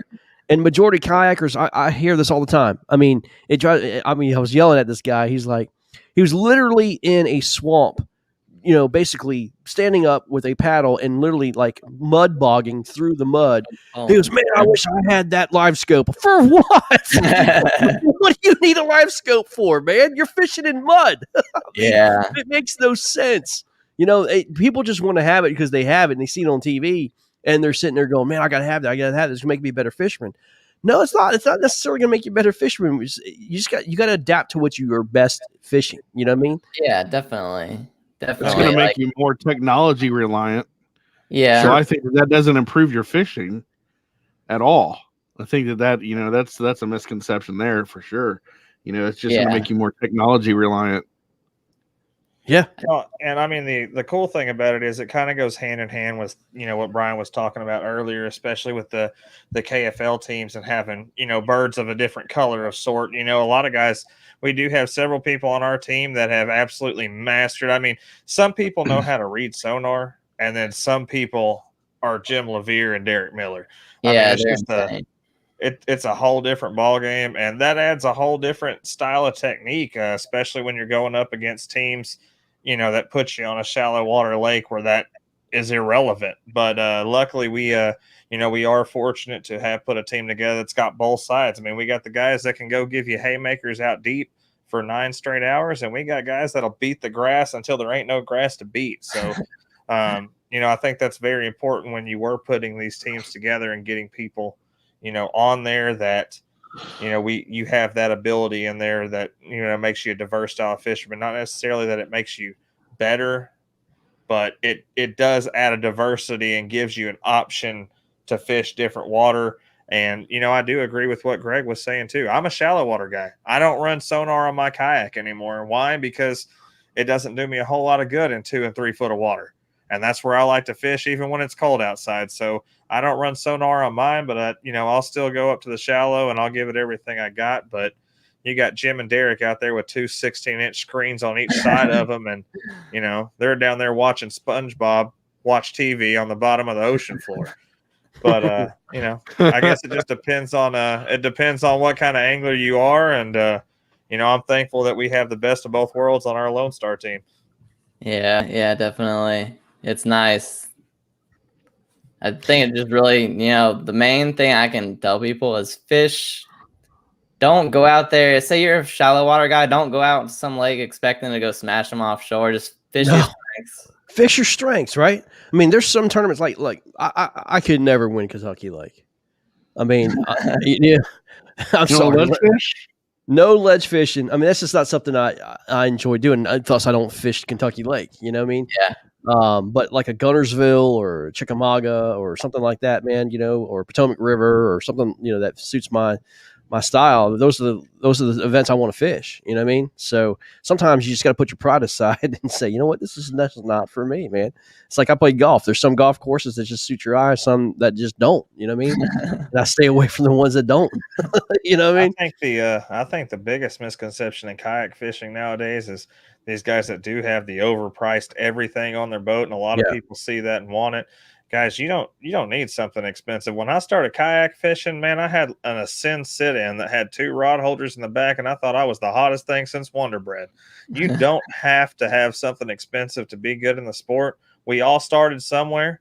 And majority kayakers, I hear this all the time. I mean, I was yelling at this guy. He was literally in a swamp, basically standing up with a paddle and literally like mud bogging through the mud. He goes, man, I wish I had that live scope. For what? What do you need a live scope for, man? You're fishing in mud. Yeah. It makes no sense. People just want to have it because they have it and they see it on TV. And they're sitting there going, man, I got to have that. I got to have this. It's going to make me a better fisherman. No, it's not. It's not necessarily going to make you a better fisherman. You got to adapt to what you are best fishing. You know what I mean? Yeah, definitely. It's going to make you more technology reliant. Yeah. So I think that doesn't improve your fishing at all. I think that that's a misconception there for sure. It's just going to make you more technology reliant. Yeah. Well, and I mean, the cool thing about it is it kind of goes hand in hand with, what Brian was talking about earlier, especially with the KFL teams and having, birds of a different color of sort. A lot of guys, we do have several people on our team that have absolutely mastered. I mean, some people know how to read sonar, and then some people are Jim Levere and Derek Miller. Yeah, it's a whole different ball game, and that adds a whole different style of technique, especially when you're going up against teams that puts you on a shallow water lake where that is irrelevant. But luckily we are fortunate to have put a team together that's got both sides. I mean, we got the guys that can go give you haymakers out deep for 9 straight hours, and we got guys that'll beat the grass until there ain't no grass to beat. So, I think that's very important when you were putting these teams together and getting people, on there that, you have that ability in there that, makes you a diverse style of fisherman. Not necessarily that it makes you better, but it does add a diversity and gives you an option to fish different water. And, I do agree with what Greg was saying too. I'm a shallow water guy. I don't run sonar on my kayak anymore. Why? Because it doesn't do me a whole lot of good in 2 and 3 foot of water. And that's where I like to fish, even when it's cold outside. So I don't run sonar on mine, but I'll still go up to the shallow and I'll give it everything I got. But you got Jim and Derek out there with 2 16-inch screens on each side of them, and they're down there watching SpongeBob watch TV on the bottom of the ocean floor. But I guess it just depends on what kind of angler you are, and I'm thankful that we have the best of both worlds on our Lone Star team. Yeah, definitely. It's nice. I think it just really, the main thing I can tell people is fish. Don't go out there. Say you're a shallow water guy. Don't go out to some lake expecting to go smash them offshore. Just fish your strengths. Fish your strengths, right? I mean, there's some tournaments like I could never win Kentucky Lake. I mean, I'm sorry. Ledge fish? No ledge fishing. I mean, that's just not something I enjoy doing. Thus, I don't fish Kentucky Lake. You know what I mean? Yeah. But like a Gunnersville or Chickamauga or something like that, man, or Potomac River or something, that suits my style. Those are the events I want to fish. You know what I mean? So sometimes you just got to put your pride aside and say, you know what, this is not for me, man. It's like I play golf. There's some golf courses that just suit your eye, some that just don't. You know what I mean? And I stay away from the ones that don't. You know what I mean? I think the biggest misconception in kayak fishing nowadays is these guys that do have the overpriced everything on their boat, and a lot of people see that and want it. guys, you don't need something expensive. When I started kayak fishing, man, I had an Ascend sit-in that had 2 rod holders in the back, and I thought I was the hottest thing since Wonder Bread. You don't have to have something expensive to be good in the sport. We all started somewhere.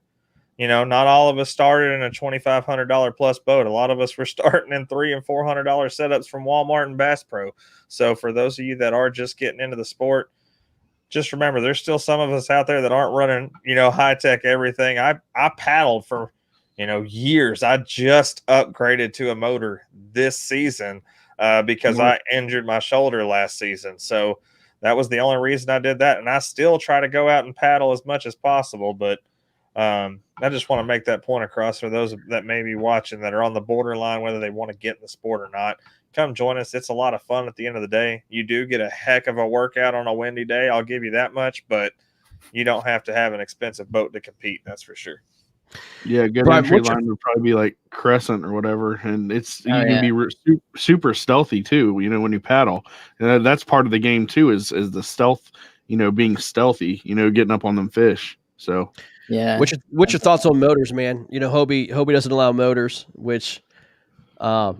Not all of us started in a $2,500 plus boat. A lot of us were starting in $300 and $400 setups from Walmart and Bass Pro. So for those of you that are just getting into the sport, just remember, there's still some of us out there that aren't running, high tech everything. I paddled for, years. I just upgraded to a motor this season because I injured my shoulder last season. So that was the only reason I did that. And I still try to go out and paddle as much as possible. But I just want to make that point across for those that may be watching that are on the borderline, whether they want to get in the sport or not. Come join us. It's a lot of fun at the end of the day. You do get a heck of a workout on a windy day. I'll give you that much, but you don't have to have an expensive boat to compete. That's for sure. Yeah, good entry line would probably be like Crescent or whatever, and you can be super stealthy too. When you paddle, and that's part of the game too. Is the stealth? Being stealthy. Getting up on them fish. So yeah. What's your thoughts on motors, man? Hobie doesn't allow motors, which I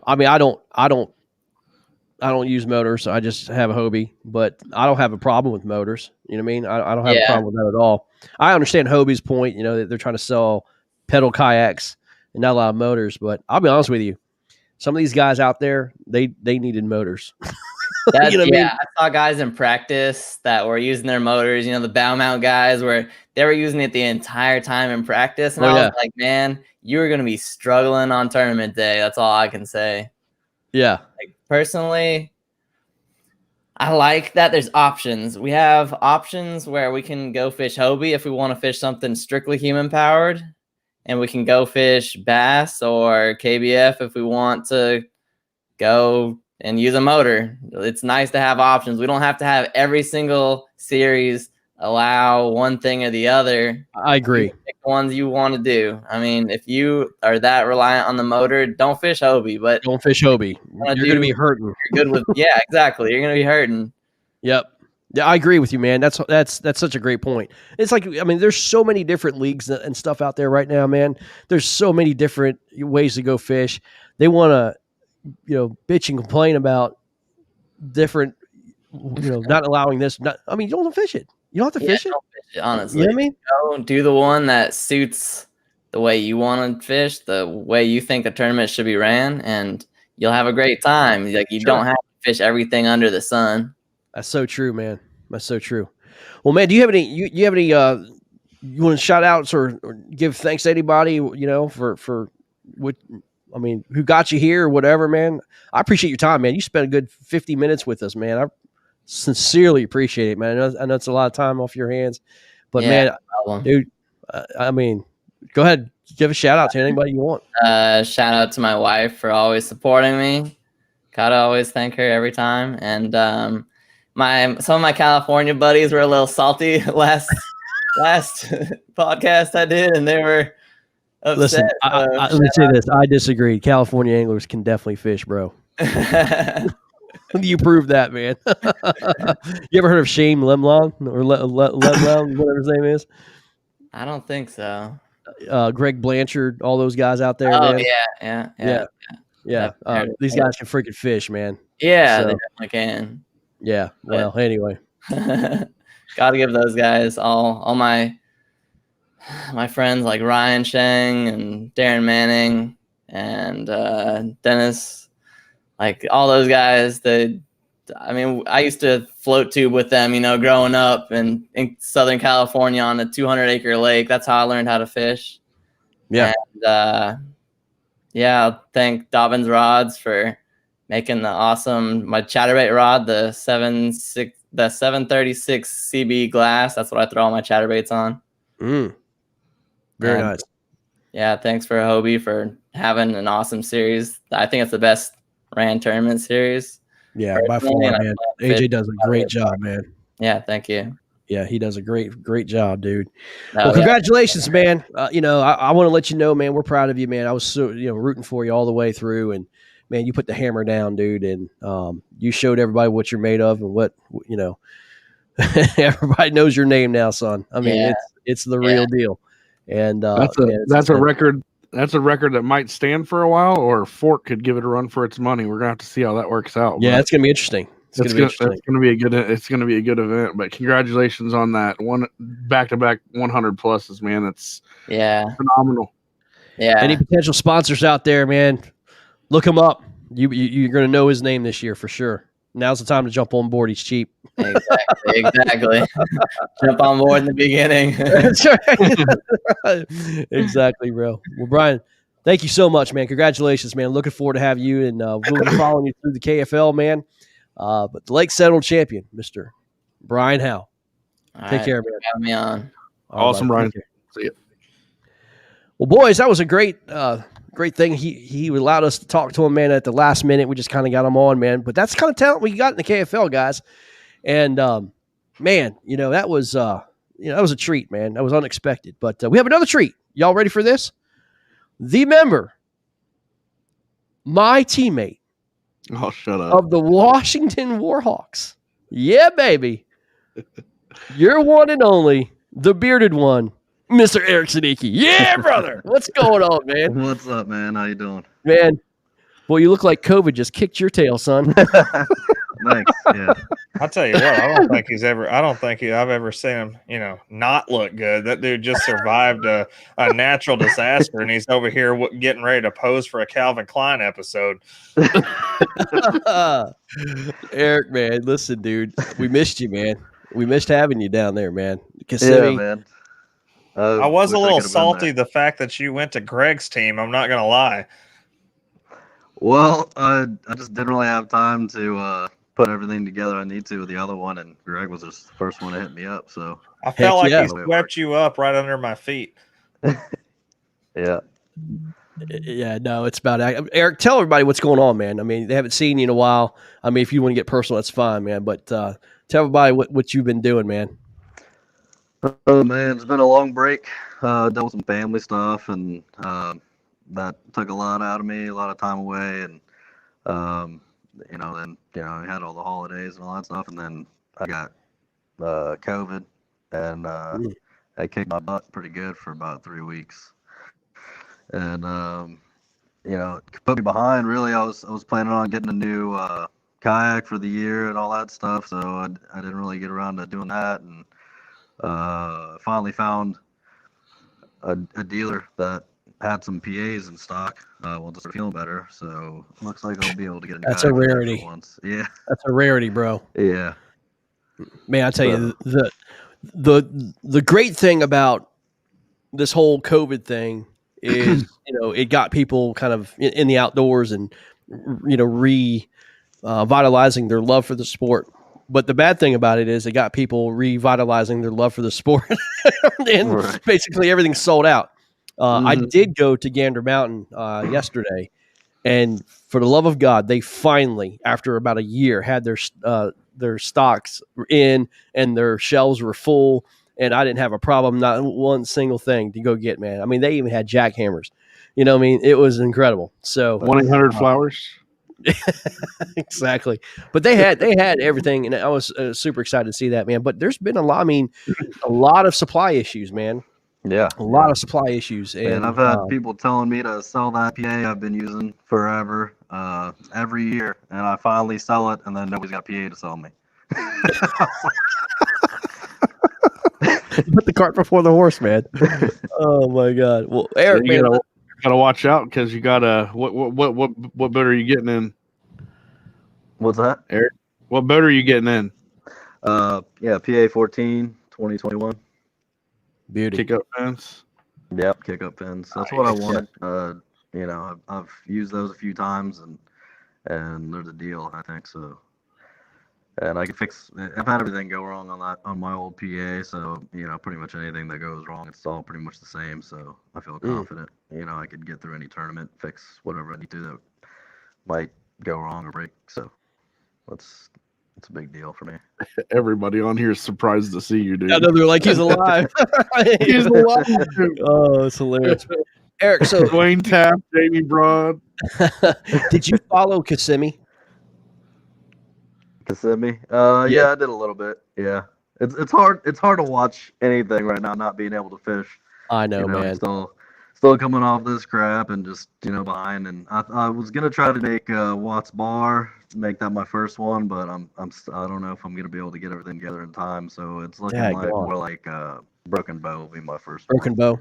don't use motors. I just have a Hobie, but I don't have a problem with motors. You know what I mean? I don't have a problem with that at all. I understand Hobie's point, that they're trying to sell pedal kayaks and not allow motors, but I'll be honest with you. Some of these guys out there, they needed motors. I saw guys in practice that were using their motors, the bow mount guys where they were using it the entire time in practice. And I was like, man, you were going to be struggling on tournament day. That's all I can say. Yeah. Personally, I like that there's options. We have options where we can go fish Hobie if we want to fish something strictly human powered, and we can go fish bass or KBF if we want to go and use a motor. It's nice to have options. We don't have to have every single series allow one thing or the other. I agree. You pick the ones you want to do. I mean, if you are that reliant on the motor, don't fish Hobie. But don't fish Hobie. You're going to be hurting. You're good with exactly. You're going to be hurting. Yep. Yeah, I agree with you, man. That's such a great point. It's like, there's so many different leagues and stuff out there right now, man. There's so many different ways to go fish. They want to, bitch and complain about different, not allowing this. You don't fish it. You don't have to fish it. Don't fish it, honestly. You know what I mean? Go do the one that suits the way you want to fish, the way you think the tournament should be ran, and you'll have a great time. Like you don't have to fish everything under the sun. That's so true, man. That's so true. Well, man, do you have any? You have any? You want to shout outs or give thanks to anybody? For what? Who got you here or whatever, man. I appreciate your time, man. You spent a good 50 minutes with us, man. I sincerely appreciate it, man. I know it's a lot of time off your hands, but man, dude, go ahead, give a shout out to anybody you want. Shout out to my wife for always supporting me. Gotta always thank her every time. And some of my California buddies were a little salty last podcast I did, and they were upset. Listen, let me say this. I disagree. California anglers can definitely fish, bro. You proved that, man. You ever heard of Shane Lemlong or Lemlong, whatever his name is? I don't think so. Greg Blanchard, all those guys out there. Oh, man. Yeah. These guys can freaking fish, man. Yeah, they definitely can. Yeah. Well, anyway. Got to give those guys all my friends like Ryan Sheng and Darren Manning and Dennis, like all those guys. I used to float tube with them, growing up in Southern California on a 200-acre lake. That's how I learned how to fish. Yeah. And, I'll thank Dobbins Rods for making my chatterbait rod, the 736 CB glass. That's what I throw all my chatterbaits on. Very nice. Yeah, thanks for Hobie for having an awesome series. I think it's the best ran tournament series. Yeah, by far, man. AJ does a great job, man. Yeah, thank you. Yeah, he does a great job, dude. Well, congratulations, man. I want to let you know, man, we're proud of you, man. I was so rooting for you all the way through, and man, you put the hammer down, dude, and you showed everybody what you're made of and what everybody knows your name now, son. It's the real deal. And that's a record. That's a record that might stand for a while, or Fort could give it a run for its money. We're gonna have to see how that works out. Yeah, it's gonna be interesting. It's gonna be a good event. But congratulations on that one back-to-back 100 pluses, man. That's phenomenal. Yeah. Any potential sponsors out there, man? Look him up. You're gonna know his name this year for sure. Now's the time to jump on board. He's cheap. Exactly. Jump on board in the beginning. That's right. Exactly, bro. Well, Brian, thank you so much, man. Congratulations, man. Looking forward to have you, and we'll be following you through the KFL, man. But the Lake Settled champion, Mr. Brian Howe. Take care, man. Have me on. Awesome, Brian. See you. Well, boys, that was a great thing. He allowed us to talk to him, man, at the last minute. We just kind of got him on, man. But that's the kind of talent we got in the KFL, guys. And man, that was a treat, man. That was unexpected. But we have another treat. Y'all ready for this? The member, my teammate, shut up, of the Washington Warhawks. Yeah, baby. Your one and only, the bearded one, Mr. Eric Sadiki. Yeah, brother. What's going on, man? What's up, man? How you doing? Man, well, you look like COVID just kicked your tail, son. Thanks. Yeah. I'll tell you what, I don't think I've ever seen him, not look good. That dude just survived a natural disaster, and he's over here getting ready to pose for a Calvin Klein episode. Eric, man, listen, dude, we missed you, man. We missed having you down there, man. Kissimmee. Yeah, man. I was a little salty the fact that you went to Greg's team. I'm not gonna lie. Well, I just didn't really have time to put everything together I need to with the other one, and Greg was just the first one to hit me up. So I felt like he swept you up right under my feet. Yeah. Yeah, no, it's about Eric. Tell everybody what's going on, man. I mean, they haven't seen you in a while. I mean, if you want to get personal, that's fine, man. But tell everybody what you've been doing, man. Oh man, it's been a long break. Dealt with some family stuff, and that took a lot out of me, a lot of time away, and then I had all the holidays and all that stuff, and then I got COVID, and I kicked my butt pretty good for about 3 weeks, and put me behind. Really, I was planning on getting a new kayak for the year and all that stuff, so I didn't really get around to doing that, and finally found a dealer that had some PAs in stock. Just start feeling better, so looks like I'll be able to get a new. That's a rarity. Once. Yeah, that's a rarity, bro. Yeah, man. I tell you, the great thing about this whole COVID thing is it got people kind of in the outdoors and revitalizing their love for the sport. But the bad thing about it is it got people revitalizing their love for the sport, and basically everything's sold out. I did go to Gander Mountain yesterday, and for the love of God, they finally, after about a year, had their stocks in and their shelves were full, and I didn't have a problem, not one single thing to go get, man. I mean, they even had jackhammers. It was incredible. So 1-800-Flowers. Exactly. But they had everything, and I was super excited to see that, man. But there's been a lot of supply issues, man. Yeah, a lot of supply issues, and I've had people telling me to sell that PA I've been using forever, every year, and I finally sell it, and then nobody's got a PA to sell me. Put the cart before the horse, man. Oh my God. Well, Eric, man, gotta watch out because you gotta. What boat are you getting in? What's that, Eric? What boat are you getting in? PA 14, 2021. Beauty. Kick up fins. Yep, kick up fins. That's what I wanted. I've used those a few times, and they're the deal, I think so. And I can fix. I've had everything go wrong on my old PA, so pretty much anything that goes wrong, it's all pretty much the same. So I feel confident. I could get through any tournament, fix whatever I need to that might go wrong or break. So it's a big deal for me. Everybody on here is surprised to see you, dude. I know, they're like, he's alive. He's alive. Oh, it's hilarious. Eric, so Dwayne Tapp, Jamie Broad. Did you follow Kissimmee? Kissimmee? Yeah, I did a little bit. Yeah. It's hard to watch anything right now, not being able to fish. I know, You know, man. still coming off this crap and just, you know, behind. And I was gonna try to make Watts Bar, make that my first one, but I don't know if I'm gonna be able to get everything together in time. So it's looking more like Broken Bow will be my first Broken one. Bow.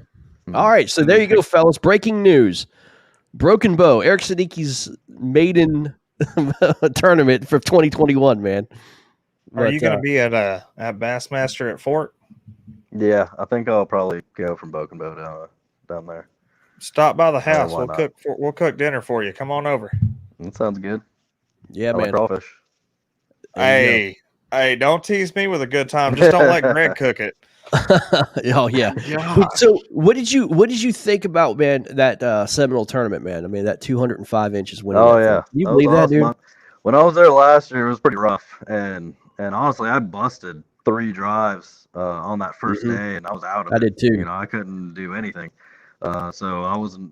All right, so there you go, fellas. Breaking news: Broken Bow, Eric Siddiqui's maiden tournament for 2021. Man, Are you going to be at Bassmaster at Fort? Yeah, I think I'll probably go from Broken Bow down there. Stop by the house. why not? We'll cook dinner for you. Come on over. That sounds good. Yeah, I man. like crawfish. Hey, don't tease me with a good time. Just don't let Greg cook it. Oh yeah. So what did you think about, man, that Seminole tournament, man? I mean, that 205 inches winning. Oh yeah, Can you believe that, dude? When I was there last year, it was pretty rough, and honestly, I busted 3 drives on that first day, and I was out of it. I did too. You know, I couldn't do anything, so I wasn't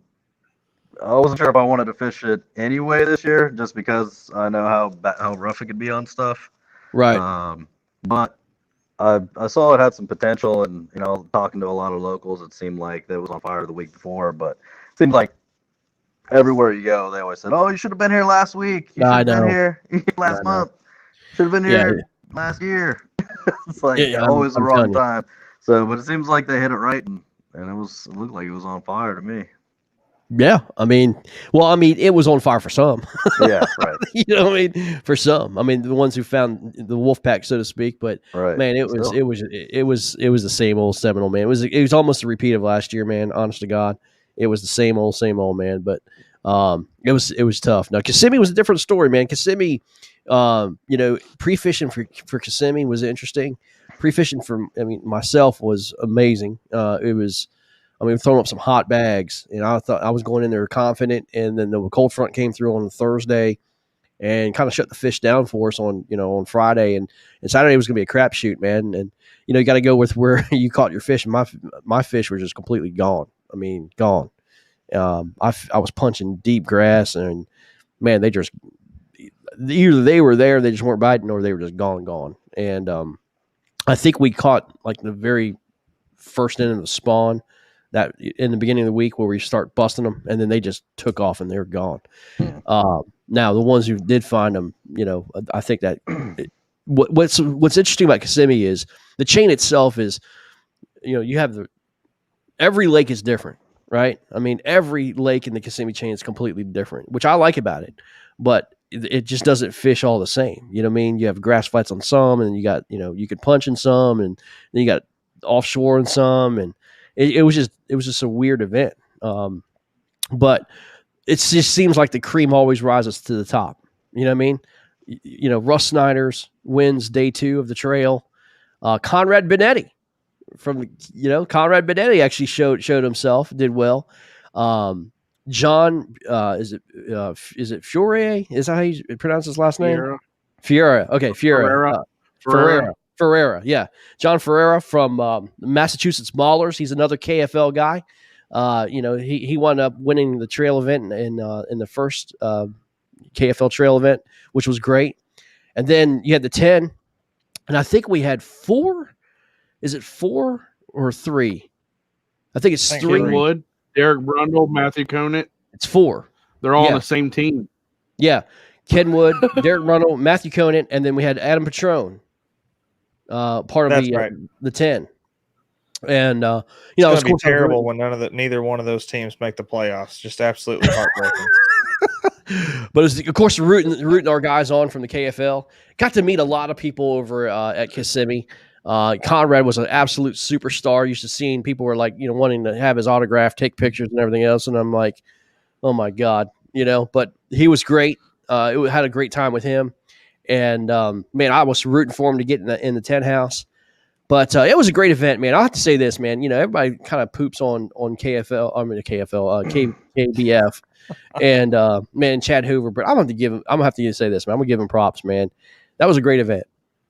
sure if I wanted to fish it anyway this year, just because I know how rough it could be on stuff. Right. But I saw it had some potential, and you know, talking to a lot of locals, it seemed like that was on fire the week before. But it seemed like everywhere you go, they always said, "Oh, you should have been here last week. You should have been here last month. Should have been here last year." It's like always the wrong time. So, but it seems like they hit it right, and it looked like it was on fire to me. Yeah, I mean, it was on fire for some. Yeah, right. You know what I mean? For some, I mean, the ones who found the wolf pack, so to speak. But man, it was the same old Seminole, man. It was almost a repeat of last year, man. Honest to God, it was the same old, man. But it was tough. Now Kissimmee was a different story, man. Kissimmee, you know, pre-fishing for Kissimmee was interesting. Pre-fishing for myself was amazing. It was. Throwing up some hot bags, and I thought I was going in there confident, and then the cold front came through on Thursday and kind of shut the fish down for us on Friday, and Saturday was going to be a crapshoot, man. And you know, you got to go with where you caught your fish. And my fish were just completely gone. I mean, gone. I was punching deep grass, and man, they just either they were there, they just weren't biting, or they were just gone. And I think we caught like the very first end of the spawn. That in the beginning of the week where we start busting them, and then they just took off and they're gone. Now the ones who did find them, you know, I think that what's interesting about Kissimmee is the chain itself is, you know, you have every lake is different, right? I mean, every lake in the Kissimmee chain is completely different, which I like about it, but it just doesn't fish all the same. You know what I mean? You have grass flats on some, and you got, you know, you can punch in some, and then you got offshore in some, and it was just a weird event. But it just seems like the cream always rises to the top. You know what I mean? You know, Russ Snyder's wins day 2 of the trail. Conrad Benetti Conrad Benetti actually showed himself, did well. John, is it Fiore? Is that how you pronounce his last name? Fiera. Okay, Fiera. Ferreira, yeah. John Ferreira from Massachusetts Maulers. He's another KFL guy. You know, he wound up winning the trail event in the first KFL trail event, which was great. And then you had the 10, and I think we had 4. Is it 4 or 3? I think it's 3. Kenwood, Derek Brundle, Matthew Conant. It's 4. They're all on the same team. Yeah. Kenwood, Derek Brundle, Matthew Conant, and then we had Adam Patrone. Part of the 10, and you know, it's going to be terrible when neither one of those teams make the playoffs. Just absolutely heartbreaking. But it was, of course, rooting our guys on from the KFL. Got to meet a lot of people over at Kissimmee. Conrad was an absolute superstar. Used to seeing people were like, you know, wanting to have his autograph, take pictures, and everything else. And I'm like, oh my God, you know. But he was great. Had a great time with him. And man, I was rooting for him to get in the 10 house, but it was a great event, man. I have to say this, man. You know, everybody kind of poops on KBF, and man, Chad Hoover. But I'm gonna have to say this, man. I'm gonna give him props, man. That was a great event,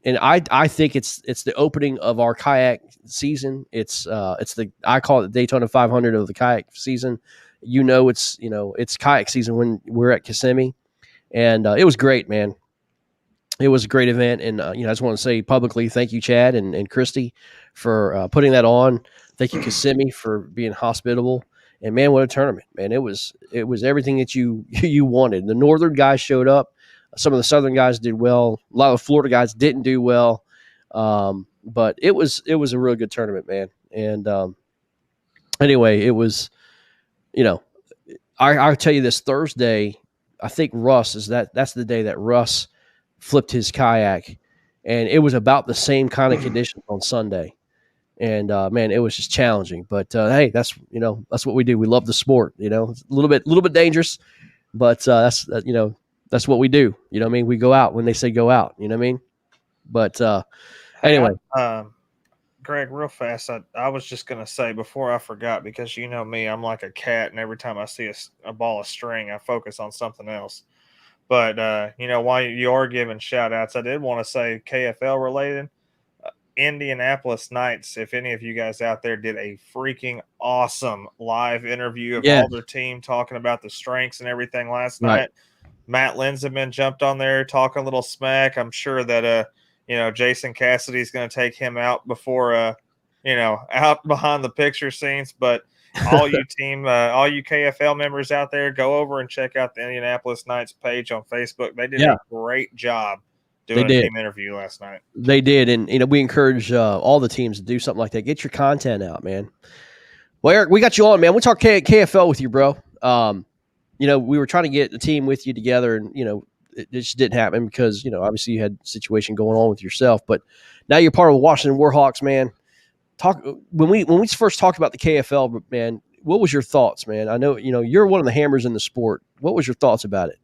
and I think it's the opening of our kayak season. I call it the Daytona 500 of the kayak season. You know, it's kayak season when we're at Kissimmee, and it was great, man. it was a great event. And, I just want to say publicly, thank you, Chad and Christy, for putting that on. Thank you, Kissimmee, for being hospitable. And man, what a tournament, man. It was everything that you wanted. The northern guys showed up. Some of the southern guys did well. A lot of the Florida guys didn't do well. But it was a really good tournament, man. And anyway, it was, I'll tell you this Thursday, I think that's the day that Russ flipped his kayak, and it was about the same kind of conditions on Sunday. And man, it was just challenging. But hey, that's what we do. We love the sport. It's a little bit dangerous, but that's what we do. You know what I mean? We go out when they say go out. You know what I mean? But anyway, Greg, real fast, I was just going to say before I forgot, because you know me, I'm like a cat, and every time I see a ball of string, I focus on something else. But, while you are giving shout-outs, I did want to say KFL related, Indianapolis Knights, if any of you guys out there did a freaking awesome live interview of all their team talking about the strengths and everything last night. Matt Linseman jumped on there talking a little smack. I'm sure that Jason Cassidy's going to take him out before out behind the picture scenes. But all you KFL members out there, go over and check out the Indianapolis Knights page on Facebook. They did a great job doing a team interview last night. They did, and we encourage all the teams to do something like that. Get your content out, man. Well, Eric, we got you on, man. We'll talk KFL with you, bro. We were trying to get a team with you together, and it just didn't happen because obviously you had a situation going on with yourself. But now you're part of the Washington Warhawks, man. When we first talked about the KFL, man, what was your thoughts, man? I know you're one of the hammers in the sport. What was your thoughts about it?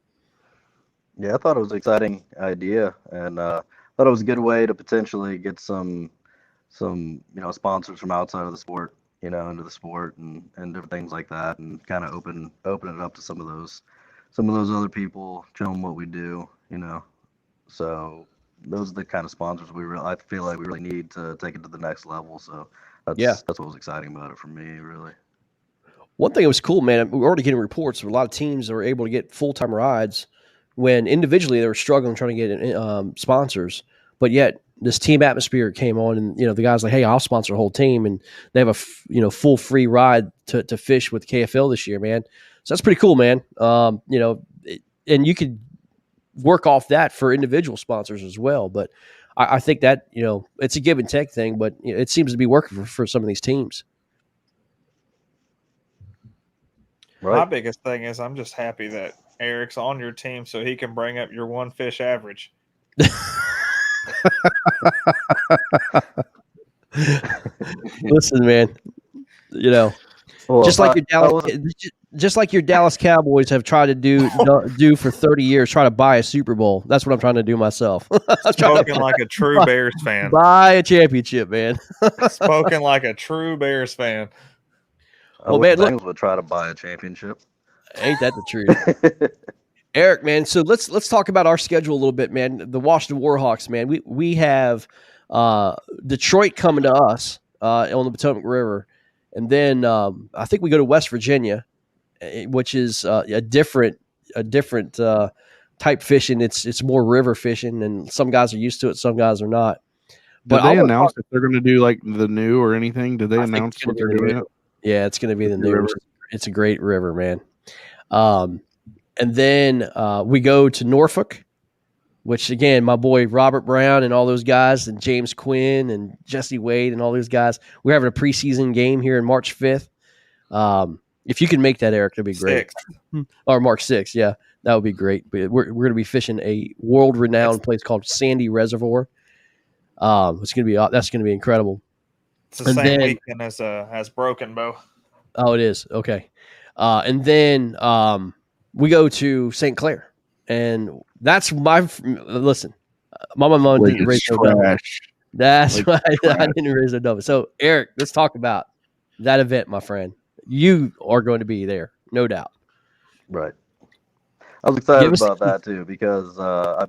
Yeah, I thought it was an exciting idea, and thought it was a good way to potentially get some sponsors from outside of the sport, into the sport and different things like that, and kind of open it up to some of those other people, show them what we do, So those are the kind of sponsors I feel like we really need to take it to the next level. So that's what was exciting about it for me, really. One thing that was cool, man, we're already getting reports of a lot of teams that were able to get full-time rides when individually they were struggling trying to get sponsors, but yet this team atmosphere came on, and the guys like, hey, I'll sponsor a whole team, and they have a full free ride to fish with KFL this year, man. So that's pretty cool, man. And you could work off that for individual sponsors as well. But I think that it's a give and take thing, but it seems to be working for some of these teams. Right. My biggest thing is I'm just happy that Eric's on your team so he can bring up your one fish average. Listen, man, just like your Dallas Cowboys have tried to do for 30 years, try to buy a Super Bowl. That's what I'm trying to do myself. Spoken like a true Bears fan. Buy a championship, man. Spoken like a true Bears fan. Well, man, Bengals would try to buy a championship. Ain't that the truth? Eric, man, so let's talk about our schedule a little bit, man. The Washington Warhawks, man. We have Detroit coming to us on the Potomac River, and then I think we go to West Virginia, which is a different type fishing. It's more river fishing, and some guys are used to it, some guys are not. But they announced if they're going to do like the new or anything? Did they announce what they're doing? Yeah, it's going to be the new river. It's a great river, man. And then we go to Norfolk, which, again, my boy Robert Brown and all those guys, and James Quinn and Jesse Wade and all those guys, we're having a preseason game here in March 5th. If you can make that, Eric, that'd be great. 6th. Or March 6th, yeah, that would be great. We're going to be fishing a world-renowned place called Sandy Reservoir. That's going to be incredible. It's the same weekend as Broken Bow. Oh, it is? Okay. And then we go to St. Clair. And that's listen, Mama didn't raise no double. That's why I didn't raise no double. So, Eric, let's talk about that event, my friend. You are going to be there, no doubt. Right. I was excited about that, too, because I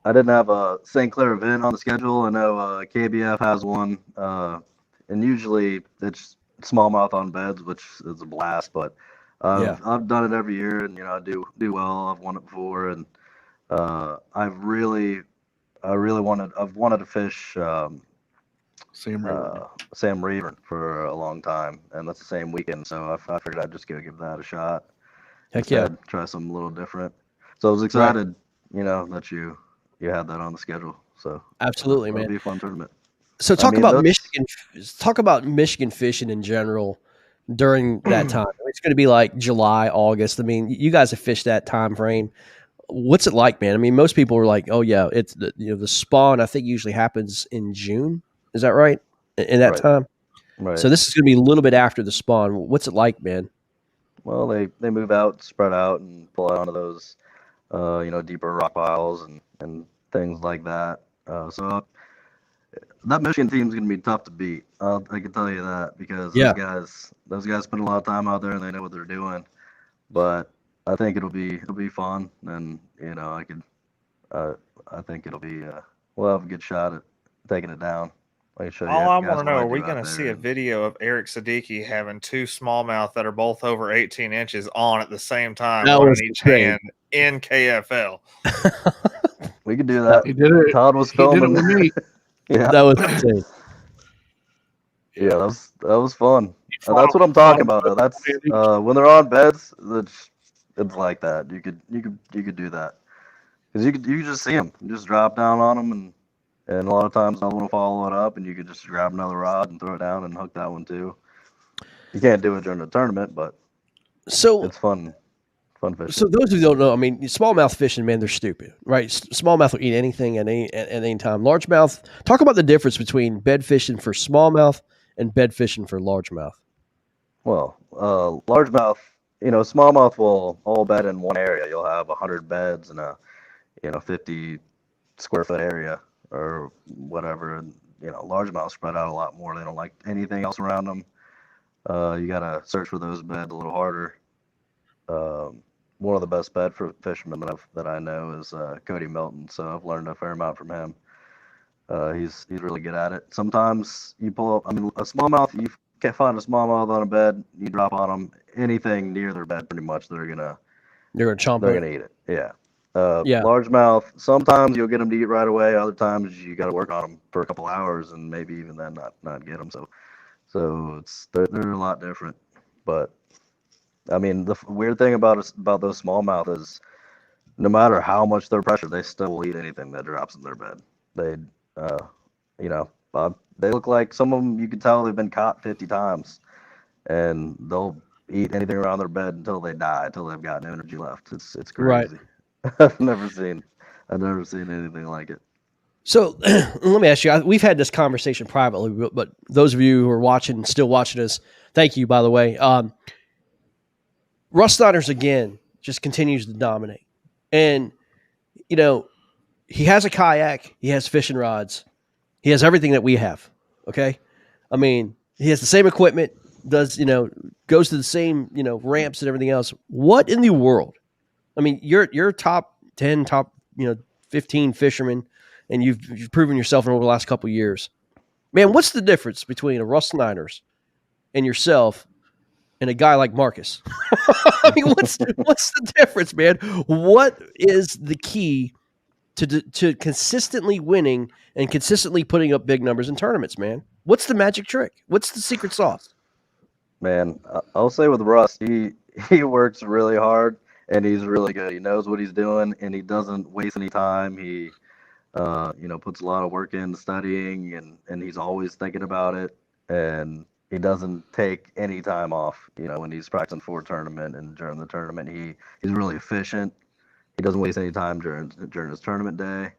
didn't have a St. Clair event on the schedule. I know KBF has one, and usually it's smallmouth on beds, which is a blast. But I've done it every year, and I do well. I've won it before, and I've wanted to fish Sam Reaver for a long time, and that's the same weekend. So I figured I'd just go give that a shot. Heck yeah. Instead, try something a little different. So I was excited, that you had that on the schedule. So Absolutely, it'll man. be a fun tournament. So talk about Michigan. Talk about Michigan fishing in general during that time. It's going to be like July, August. I mean, you guys have fished that time frame. What's it like, man? I mean, most people are like, "Oh yeah, it's the spawn." I think usually happens in June. Is that right? In that time. Right. So this is going to be a little bit after the spawn. What's it like, man? Well, they move out, spread out, and pull out onto those, deeper rock piles and things like that. So that Michigan team is going to be tough to beat. I can tell you that because those guys spend a lot of time out there and they know what they're doing. But I think it'll be fun, and I think it'll be we'll have a good shot at taking it down. All I want to know, are we going to see a video of Eric Siddiqui having two smallmouth that are both over 18 inches on at the same time, one in each hand in KFL? We could do that. He did it. Todd was filming. He did it with me. Yeah, that was insane. Yeah, that was fun. That's what I'm talking about. Though. That's when they're on beds. It's like that. You could do that because you could just see them. You just drop down on them, and a lot of times I want to follow it up, and you could just grab another rod and throw it down and hook that one too. You can't do it during the tournament, but it's fun fishing. So those who don't know, I mean, smallmouth fishing, man, they're stupid, right? Smallmouth will eat anything at any time. Largemouth. Talk about the difference between bed fishing for smallmouth and bed fishing for largemouth. Well, largemouth, smallmouth will all bed in one area. You'll have 100 beds in a 50 square foot area or whatever. And largemouth spread out a lot more. They don't like anything else around them. You gotta search for those beds a little harder. One of the best bed for fishermen that I know is Cody Milton. So I've learned a fair amount from him. He's really good at it. Sometimes you pull up. I mean, a smallmouth. You can't find a smallmouth on a bed. You drop on them. Anything near their bed, pretty much, they're gonna chomp. They're gonna eat it. Yeah. Yeah. Largemouth. Sometimes you'll get them to eat right away. Other times you got to work on them for a couple hours, and maybe even then not get them. So they're a lot different. But I mean, the weird thing about those smallmouth is, no matter how much they're pressured, they still will eat anything that drops in their bed. They look like some of them. You can tell they've been caught 50 times, and they'll eat anything around their bed until they die, until they've got no energy left. It's crazy. Right. I've never seen anything like it. So let me ask you, we've had this conversation privately, but those of you who are still watching us, thank you, by the way. Russ Snyder's, again, just continues to dominate. And, he has a kayak, he has fishing rods, he has everything that we have, okay? I mean, he has the same equipment, goes to the same, ramps and everything else. What in the world? I mean, you're top 10, top, 15 fishermen, and you've proven yourself over the last couple of years. Man, what's the difference between a Russ Snyder's and yourself and a guy like Marcus? I mean, what's the difference, man? What is the key to consistently winning and consistently putting up big numbers in tournaments, man? What's the magic trick? What's the secret sauce? Man, I'll say with Russ, he works really hard and he's really good. He knows what he's doing and he doesn't waste any time. He puts a lot of work in studying and he's always thinking about it, and he doesn't take any time off, when he's practicing for a tournament and during the tournament. He's really efficient. He doesn't waste any time during his tournament day.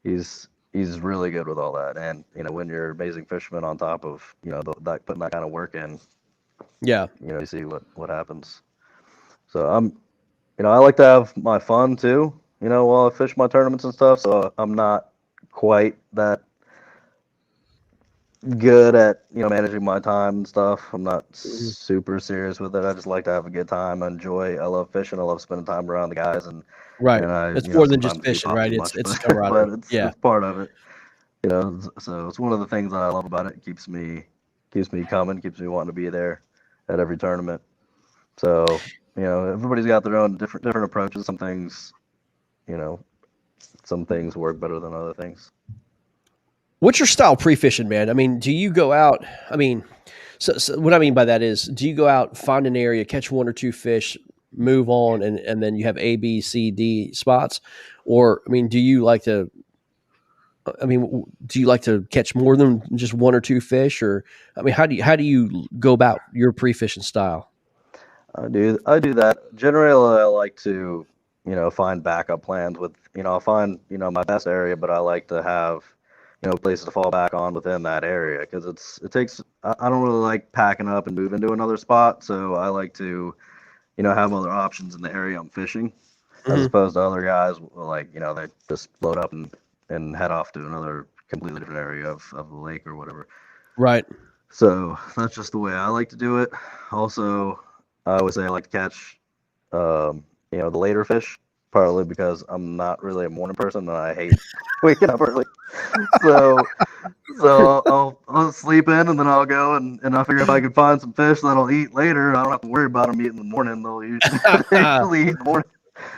He's really good with all that. And, when you're an amazing fisherman on top of, putting that kind of work in, yeah, you see what happens. So I like to have my fun too, while I fish my tournaments and stuff. So I'm not quite that good at, managing my time and stuff. I'm not super serious with it. I just like to have a good time. I love fishing. I love spending time around the guys. And right. And it's more than just fishing, right? It's camaraderie. It's part of it. So it's one of the things that I love about it. It keeps me coming, keeps me wanting to be there at every tournament. So, everybody's got their own different approaches. Some things, some things work better than other things. What's your style pre-fishing, man? I mean, do you go out? I mean, so what I mean by that is, do you go out, find an area, catch one or two fish, move on, and then you have A, B, C, D spots? Or, I mean, do you like to catch more than just one or two fish? Or, I mean, how do you go about your pre-fishing style? I do that. Generally, I like to, find backup plans with, I'll find, my best area, but I like to have, places to fall back on within that area because I don't really like packing up and moving to another spot. So I like to, have other options in the area I'm fishing as opposed to other guys like, they just load up and head off to another completely different area of the lake or whatever. Right. So that's just the way I like to do it. Also, I would say I like to catch, the later fish, partly because I'm not really a morning person and I hate waking up early. So I'll sleep in and then I'll go and I'll figure if I can find some fish that I'll eat later. I don't have to worry about them eating in the morning. They'll usually eat in the morning.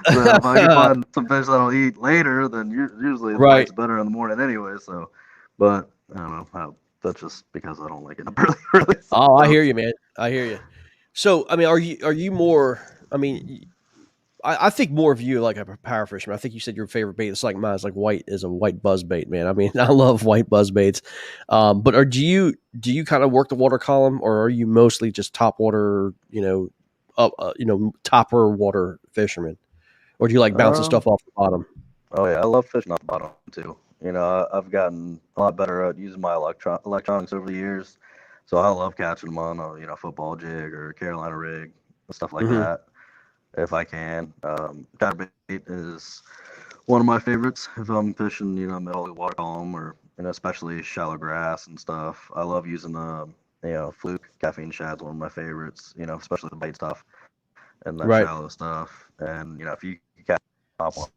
So if I can find some fish that I'll eat later, then usually the night's better in the morning anyway. So, but I don't know. That's just because I don't like it up early. Oh, I hear you, man. I hear you. So, I mean, are you more? I mean, I think more of you like a power fisherman. I think you said your favorite bait is like mine. It's like a white buzz bait, man. I mean, I love white buzz baits. But do you kind of work the water column, or are you mostly just top water, topper water fisherman, or do you like bouncing stuff off the bottom? Oh yeah, I love fishing off the bottom too. I've gotten a lot better at using my electronics over the years. So I love catching them on a football jig or Carolina rig, stuff like that. If I can, chatterbait is one of my favorites. If I'm fishing, middle of the water column or especially shallow grass and stuff, I love using the fluke caffeine shad's one of my favorites. Especially the bait stuff and that shallow stuff. And if you catch top one.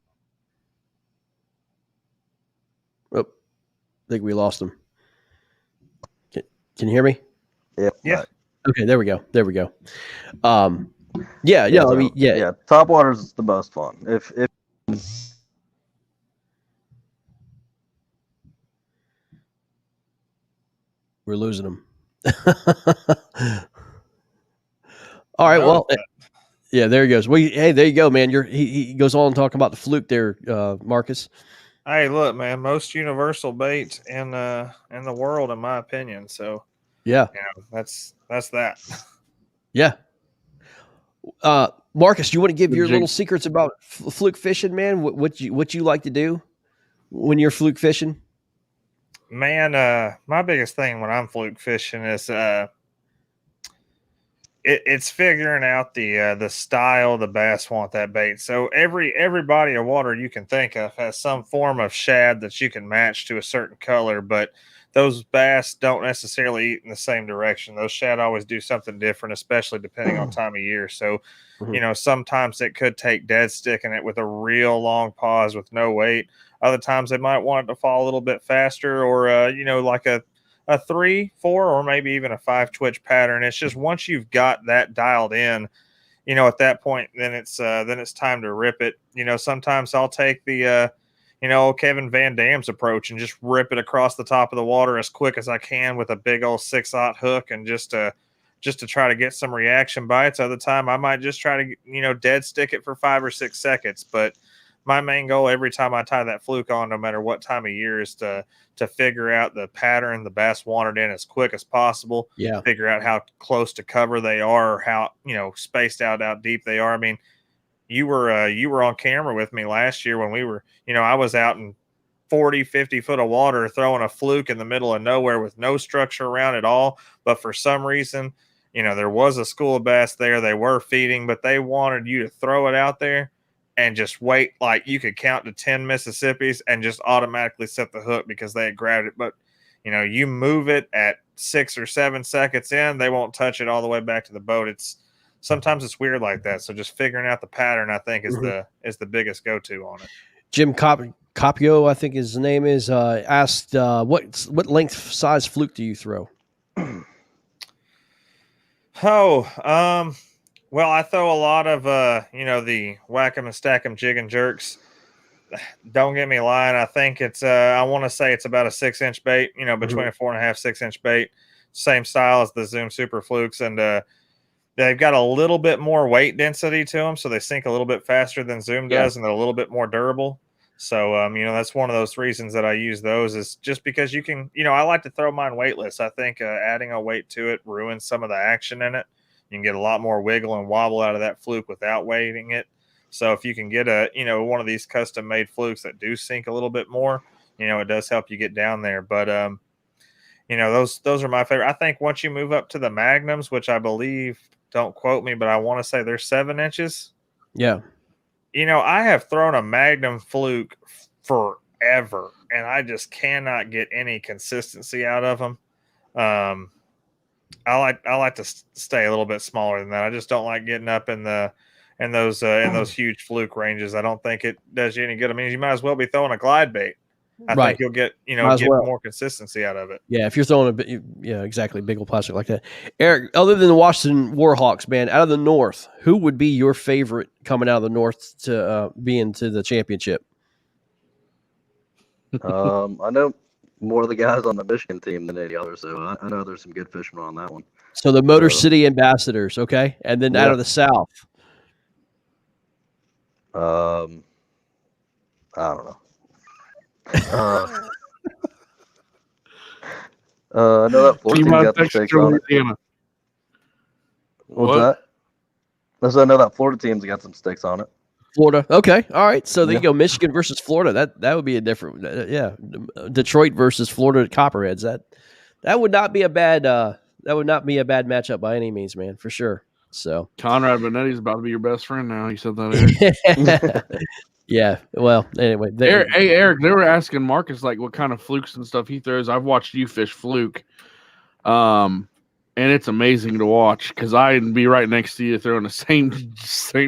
Oh, I think we lost him. Can you hear me? Yeah. Okay, there we go. Yeah. Top water is the most fun. If we're losing him. All right. Well, yeah, there he goes. Well, hey, there you go, man. He goes on talking about the fluke there, Marcus. Hey, look, man, most universal bait in the world, in my opinion. So yeah, that's that. Yeah. Marcus, do you want to give your little secrets about fluke fishing, man? What you like to do when you're fluke fishing? Man, my biggest thing when I'm fluke fishing is it's figuring out the style the bass want that bait. So every body of water you can think of has some form of shad that you can match to a certain color, but those bass don't necessarily eat in the same direction. Those shad always do something different, especially depending on time of year. So, sometimes it could take dead sticking it with a real long pause with no weight. Other times they might want it to fall a little bit faster or, like a 3, 4, or maybe even a 5 twitch pattern. It's just once you've got that dialed in, at that point, then it's time to rip it. Sometimes I'll take the, Kevin Van Dam's approach and just rip it across the top of the water as quick as I can with a big old 6/0 hook and just to try to get some reaction bites. Other time I might just try to, dead stick it for 5 or 6 seconds. But my main goal every time I tie that fluke on, no matter what time of year, is to figure out the pattern the bass want it in as quick as possible. Yeah. Figure out how close to cover they are or how, spaced out deep they are. I mean, you were on camera with me last year when we were, I was out in 40, 50 foot of water throwing a fluke in the middle of nowhere with no structure around at all. But for some reason, there was a school of bass there. They were feeding, but they wanted you to throw it out there and just wait like you could count to 10 Mississippis and just automatically set the hook because they had grabbed it. But, you move it at 6 or 7 seconds in, they won't touch it all the way back to the boat. Sometimes it's weird like that. So just figuring out the pattern, I think, is the biggest go-to on it. Jim Capio, I think his name is, asked, what length size fluke do you throw? Well, I throw a lot of, the whack 'em and stack 'em jig and jerks. don't get me lying. I think it's I want to say it's about a 6-inch bait. You know, between a 4.5, 6-inch bait. Same style as the Zoom Super Flukes, and they've got a little bit more weight density to them, so they sink a little bit faster than Zoom does, and they're a little bit more durable. So, you know, that's one of those reasons that I use those is just because you can, you know, I like to throw mine weightless. I think adding a weight to it ruins some of the action in it. You can get a lot more wiggle and wobble out of that fluke without weighting it. So if you can get one of these custom made flukes that do sink a little bit more, you know, it does help you get down there. But, you know, those are my favorite. I think once you move up to the Magnums, which I believe, don't quote me, but I want to say they're 7 inches. Yeah. You know, I have thrown a Magnum fluke forever, and I just cannot get any consistency out of them. I like to stay a little bit smaller than that. I just don't like getting up in those huge fluke ranges. I don't think it does you any good. I mean, you might as well be throwing a glide bait. I think you'll get more consistency out of it. Yeah, if you're throwing a bit, yeah, exactly, big old plastic like that. Eric, other than the Washington Warhawks, man, out of the North, who would be your favorite coming out of the North to be into the championship? I know more of the guys on the Michigan team than any other, so I know there's some good fishermen on that one. So the Motor City Ambassadors, okay, and then out of the South. I don't know. I know that Florida team got some stakes on it. What's that? I know that Florida team's got some stakes on it. Florida, okay, all right. So there you go, Michigan versus Florida. That would be a different, Detroit versus Florida Copperheads. That would not be a bad matchup by any means, man, for sure. So Conrad Benetti's about to be your best friend now. You said that, Eric. Yeah. Well, anyway. Eric, they were asking Marcus like what kind of flukes and stuff he throws. I've watched you fish fluke, and it's amazing to watch because I'd be right next to you throwing the same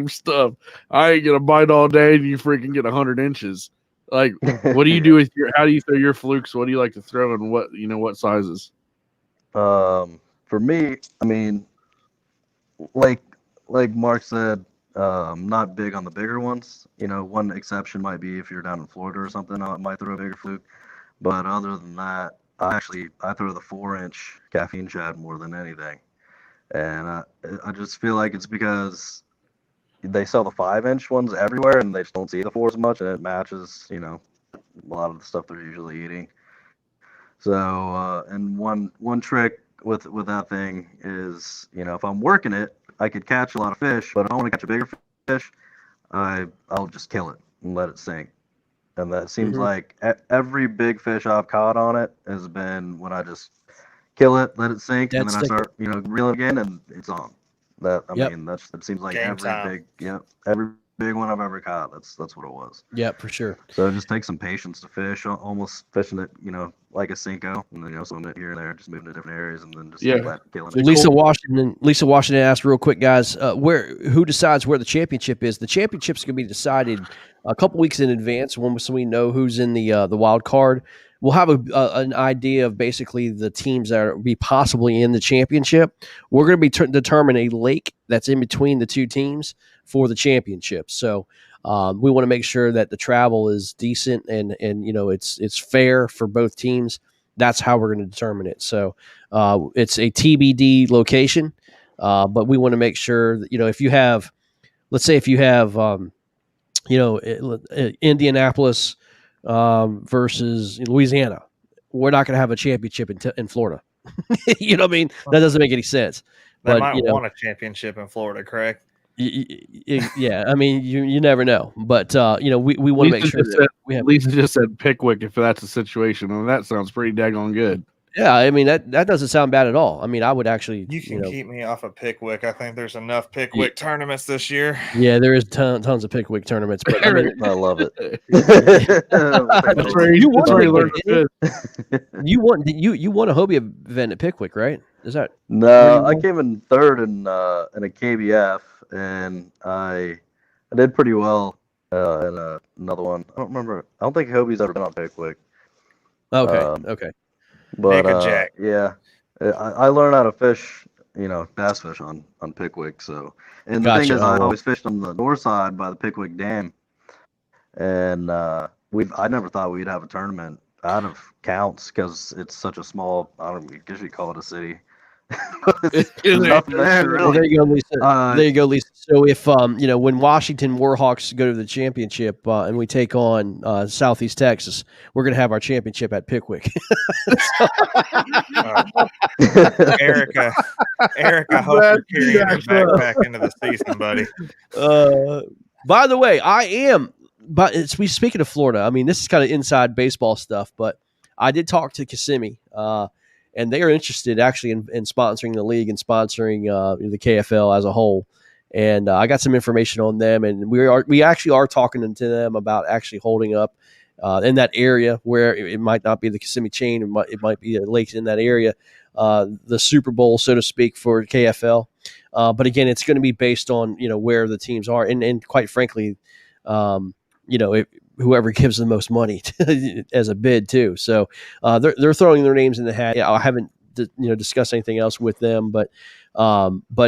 stuff. I ain't gonna bite all day, and you freaking get 100 inches. Like, what do you do with how do you throw your flukes? What do you like to throw, and what sizes? For me, I mean, like Mark said. Not big on the bigger ones. You know, one exception might be if you're down in Florida or something, I might throw a bigger fluke. But other than that, I throw the 4-inch caffeine shad more than anything. And I just feel like it's because they sell the 5-inch ones everywhere and they just don't see the 4s much, and it matches, you know, a lot of the stuff they're usually eating. So, and one trick with that thing is, you know, if I'm working it, I could catch a lot of fish, but if I want to catch a bigger fish, I'll just kill it and let it sink. And that seems like every big fish I've caught on it has been when I just kill it, let it sink, and then I start, you know, reeling again, and it's on. That seems like every big one I've ever caught. That's what it was. Yeah, for sure. So it just takes some patience to fish, almost fishing it, you know, like a Cinco, and then, you know, swimming it here and there, just moving to different areas, and then just killing it. Lisa Washington asked real quick, guys, who decides where the championship is? The championship's going to be decided a couple weeks in advance once we know who's in the wild card. We'll have an idea of basically the teams that will be possibly in the championship. We're going to be determine a lake that's in between the two teams for the championship. So we want to make sure that the travel is decent and you know it's fair for both teams. That's how we're going to determine it. So it's a TBD location, but we want to make sure that, you know, if you have, let's say if you have Indianapolis versus Louisiana, we're not going to have a championship in Florida. You know what I mean? That doesn't make any sense. They might want a championship in Florida, correct? Yeah, I mean, you never know, but you know, we want to make sure that we have. Lisa just said Pickwick if that's the situation, and that sounds pretty daggone good. Yeah, I mean that doesn't sound bad at all. I mean, I would actually. You can keep me off of Pickwick. I think there's enough Pickwick tournaments this year. Yeah, there is tons of Pickwick tournaments, but I mean, I love it. You won a Hobie event at Pickwick, right? Is that? No, I came in third in a KBF, and I did pretty well in another one. I don't remember. I don't think Hobie's ever been on Pickwick. Okay. But yeah, I learned how to fish, you know, bass fish on Pickwick. So, and the thing is, I always fished on the north side by the Pickwick Dam, and I never thought we'd have a tournament out of Counts because it's such a small. I don't know, I guess you call it a city. There's nothing there, Well, really. there you go, Lisa. There you go, Lisa. So if when Washington Warhawks go to the championship and we take on Southeast Texas, we're going to have our championship at Pickwick. Erica, I hope you're carrying your backpack into the season, buddy. By the way, I am. But speaking of Florida, I mean, this is kind of inside baseball stuff, but I did talk to Kissimmee, and they are interested actually in sponsoring the league and sponsoring the KFL as a whole. And I got some information on them, and we actually are talking to them about actually holding up in that area where it might not be the Kissimmee chain, it might be the lakes in that area, the Super Bowl, so to speak, for KFL. But again, it's going to be based on where the teams are, and quite frankly, whoever gives the most money as a bid too. So they're throwing their names in the hat. I haven't discussed anything else with them, but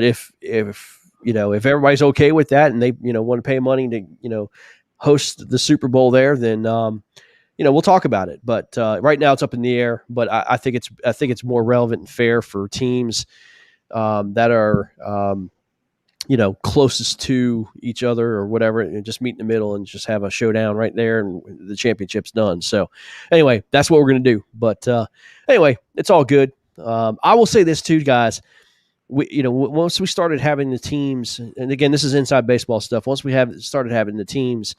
if everybody's okay with that and they want to pay money to host the Super Bowl there, then we'll talk about it. But right now it's up in the air. But I think it's more relevant and fair for teams that are closest to each other or whatever, and just meet in the middle and just have a showdown right there, and the championship's done. So anyway, that's what we're going to do. But anyway, it's all good. I will say this too, guys. Once we started having the teams, and again, this is inside baseball stuff. Once we started having the teams,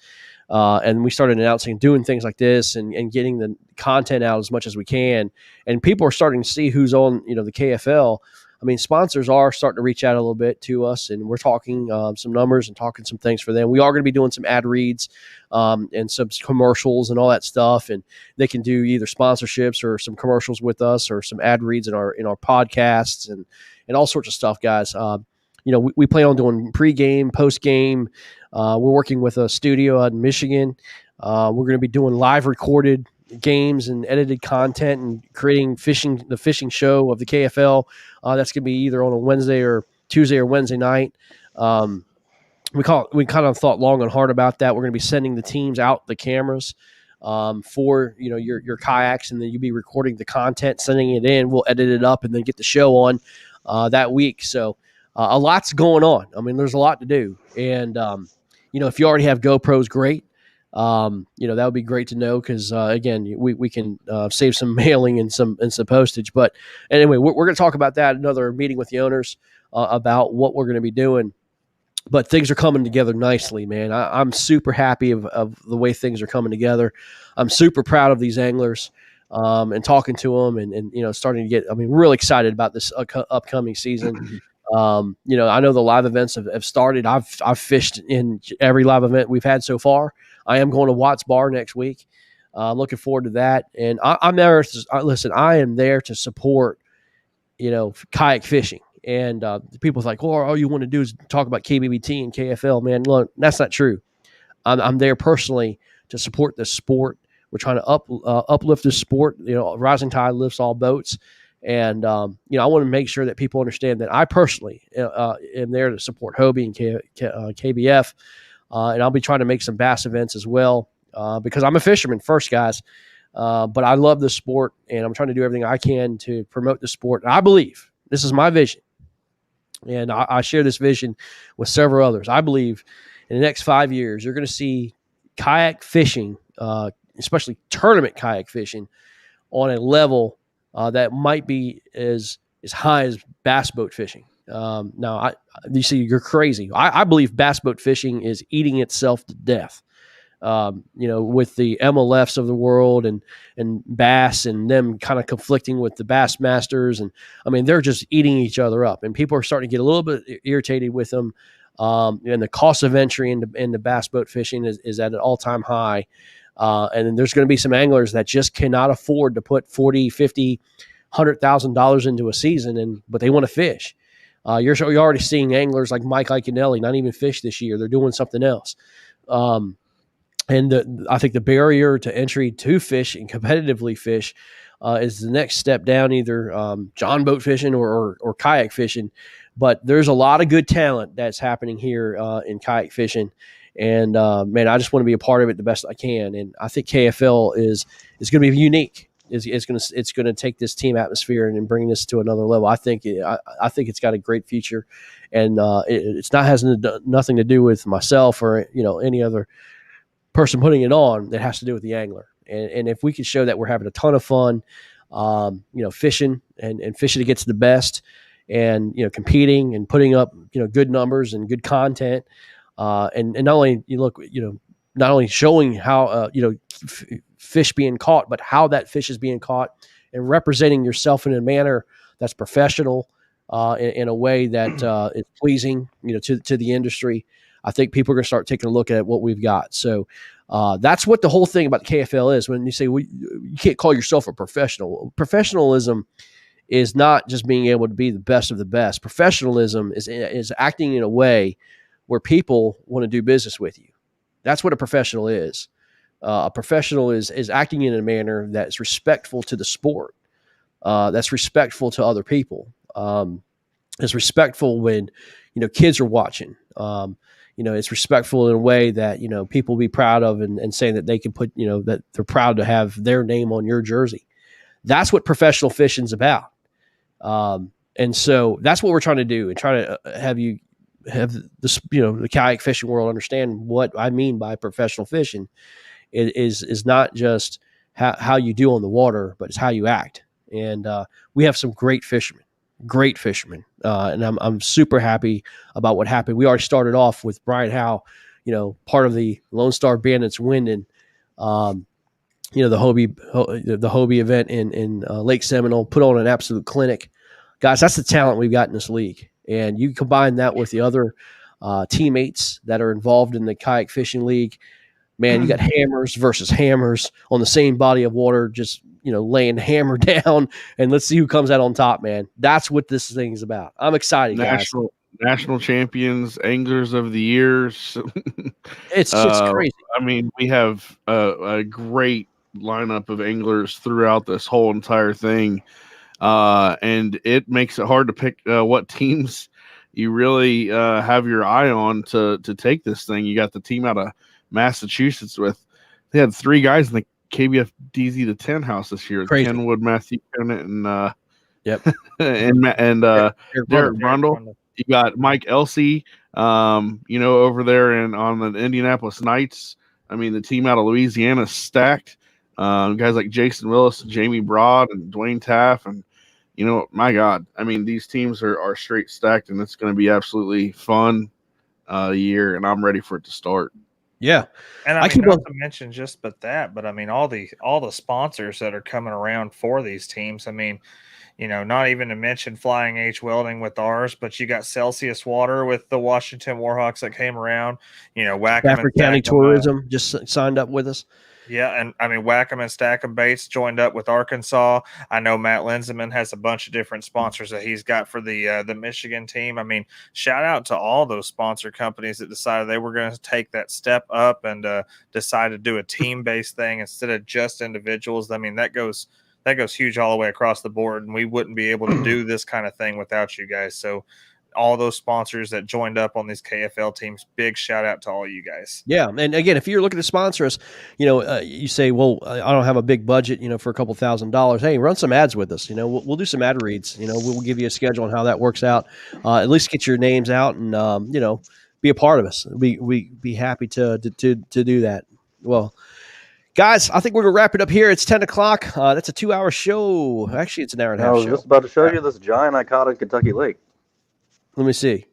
and we started announcing and doing things like this and getting the content out as much as we can, and people are starting to see who's on, the KFL. I mean, sponsors are starting to reach out a little bit to us, and we're talking some numbers and talking some things for them. We are going to be doing some ad reads and some commercials and all that stuff, and they can do either sponsorships or some commercials with us or some ad reads in our podcasts and all sorts of stuff, guys. We plan on doing pregame, postgame. We're working with a studio out in Michigan. We're going to be doing live recorded games and edited content and creating the fishing show of the KFL. That's going to be either on a Wednesday or Tuesday or Wednesday night. We kind of thought long and hard about that. We're going to be sending the teams out the cameras for your kayaks, and then you'll be recording the content, sending it in. We'll edit it up and then get the show on that week. So a lot's going on. I mean, there's a lot to do, and if you already have GoPros, great. That would be great to know because again, we can save some mailing and some postage. But anyway, we're going to talk about that another meeting with the owners about what we're going to be doing. But things are coming together nicely, man. I'm super happy of the way things are coming together. I'm super proud of these anglers and talking to them and starting to get. I mean, really excited about this upcoming season. I know the live events have started. I've fished in every live event we've had so far. I am going to Watts Bar next week. I'm looking forward to that. And I'm there. Listen, I am there to support, kayak fishing. And people's like, well, all you want to do is talk about KBBT and KFL. Man, look, that's not true. I'm there personally to support this sport. We're trying to uplift this sport. Rising tide lifts all boats. And, I want to make sure that people understand that I personally am there to support Hobie and KBF. And I'll be trying to make some bass events as well because I'm a fisherman first, guys. But I love this sport, and I'm trying to do everything I can to promote the sport. And I believe this is my vision, and I share this vision with several others. I believe in the next 5 years, you're going to see kayak fishing, especially tournament kayak fishing, on a level that might be as high as bass boat fishing. Now, you see, you're crazy. I believe bass boat fishing is eating itself to death. With the MLFs of the world and bass and them kind of conflicting with the bass masters. And I mean, they're just eating each other up, and people are starting to get a little bit irritated with them. And the cost of entry into bass boat fishing is at an all-time high. And then there's going to be some anglers that just cannot afford to put $40,000, $50,000, $100,000 into a season, but they want to fish. You're already seeing anglers like Mike Iaconelli not even fish this year. They're doing something else. And I think the barrier to entry to fish and competitively fish is the next step down, either John boat fishing or kayak fishing. But there's a lot of good talent that's happening here in kayak fishing. And man, I just want to be a part of it the best I can. And I think KFL is going to be unique. It's going to take this team atmosphere and bring this to another level. I think it's got a great future, and it's not has nothing to do with myself or any other person putting it on. That has to do with the angler. And if we can show that we're having a ton of fun, fishing and fishing to get to the best, and competing and putting up good numbers and good content, and not only not only showing how fish being caught, but how that fish is being caught, and representing yourself in a manner that's professional, in a way that is pleasing to the industry. I think people are going to start taking a look at what we've got. So that's what the whole thing about the KFL is. When you say, well, you can't call yourself a professional. Professionalism is not just being able to be the best of the best. Professionalism is acting in a way where people want to do business with you. That's what a professional is. A professional is acting in a manner that's respectful to the sport, that's respectful to other people, is respectful when kids are watching. It's respectful in a way that people be proud of, and saying that they can put that they're proud to have their name on your jersey. That's what professional fishing's about. And so that's what we're trying to do, and try to have this, the kayak fishing world understand what I mean by professional fishing. It is not just how you do on the water, but it's how you act. And we have some great fishermen, and I'm super happy about what happened. We already started off with Brian Howe, part of the Lone Star Bandits winning, the Hobie event in Lake Seminole, put on an absolute clinic. Guys, that's the talent we've got in this league. And you combine that with the other teammates that are involved in the kayak fishing league. Man, you got hammers versus hammers on the same body of water, just, laying hammer down, and let's see who comes out on top, man. That's what this thing is about. I'm excited, guys. National champions, anglers of the year. It's crazy. I mean, we have a great lineup of anglers throughout this whole entire thing. And it makes it hard to pick what teams you really have your eye on to take this thing. You got the team out of Massachusetts they had 3 guys in the KBF DZ the 10 house this year. Crazy. Ken Wood, Matthew Conant, and yep. and Derek Brundle. You got Mike Elsey, over there on the Indianapolis Knights. I mean, the team out of Louisiana is stacked. Guys like Jason Willis, Jamie Broad, and Dwayne Taff, and my God, I mean, these teams are straight stacked, and it's going to be absolutely fun year, and I'm ready for it to start. Yeah, and I mean, not to mention but I mean, all the sponsors that are coming around for these teams. I mean, not even to mention Flying H Welding with ours, but you got Celsius Water with the Washington Warhawks that came around. Wacom Stafford County Tourism just signed up with us. Yeah, and I mean, Wacom and Stackham Baits joined up with Arkansas. I know Matt Linseman has a bunch of different sponsors that he's got for the Michigan team. I mean, shout out to all those sponsor companies that decided they were going to take that step up and decide to do a team-based thing instead of just individuals. I mean, that goes huge all the way across the board, and we wouldn't be able to do this kind of thing without you guys. So all those sponsors that joined up on these KFL teams, big shout out to all you guys. Yeah. And again, if you're looking to sponsor us, you say, well, I don't have a big budget, for a couple $1,000s. Hey, run some ads with us. We'll do some ad reads, we'll give you a schedule on how that works out. At least get your names out and, be a part of us. We be happy to do that. Well, guys, I think we're going to wrap it up here. It's 10 o'clock. That's a 2-hour show. Actually, it's an hour and a half show. I was just about to show you this giant I caught at Kentucky Lake. Let me see.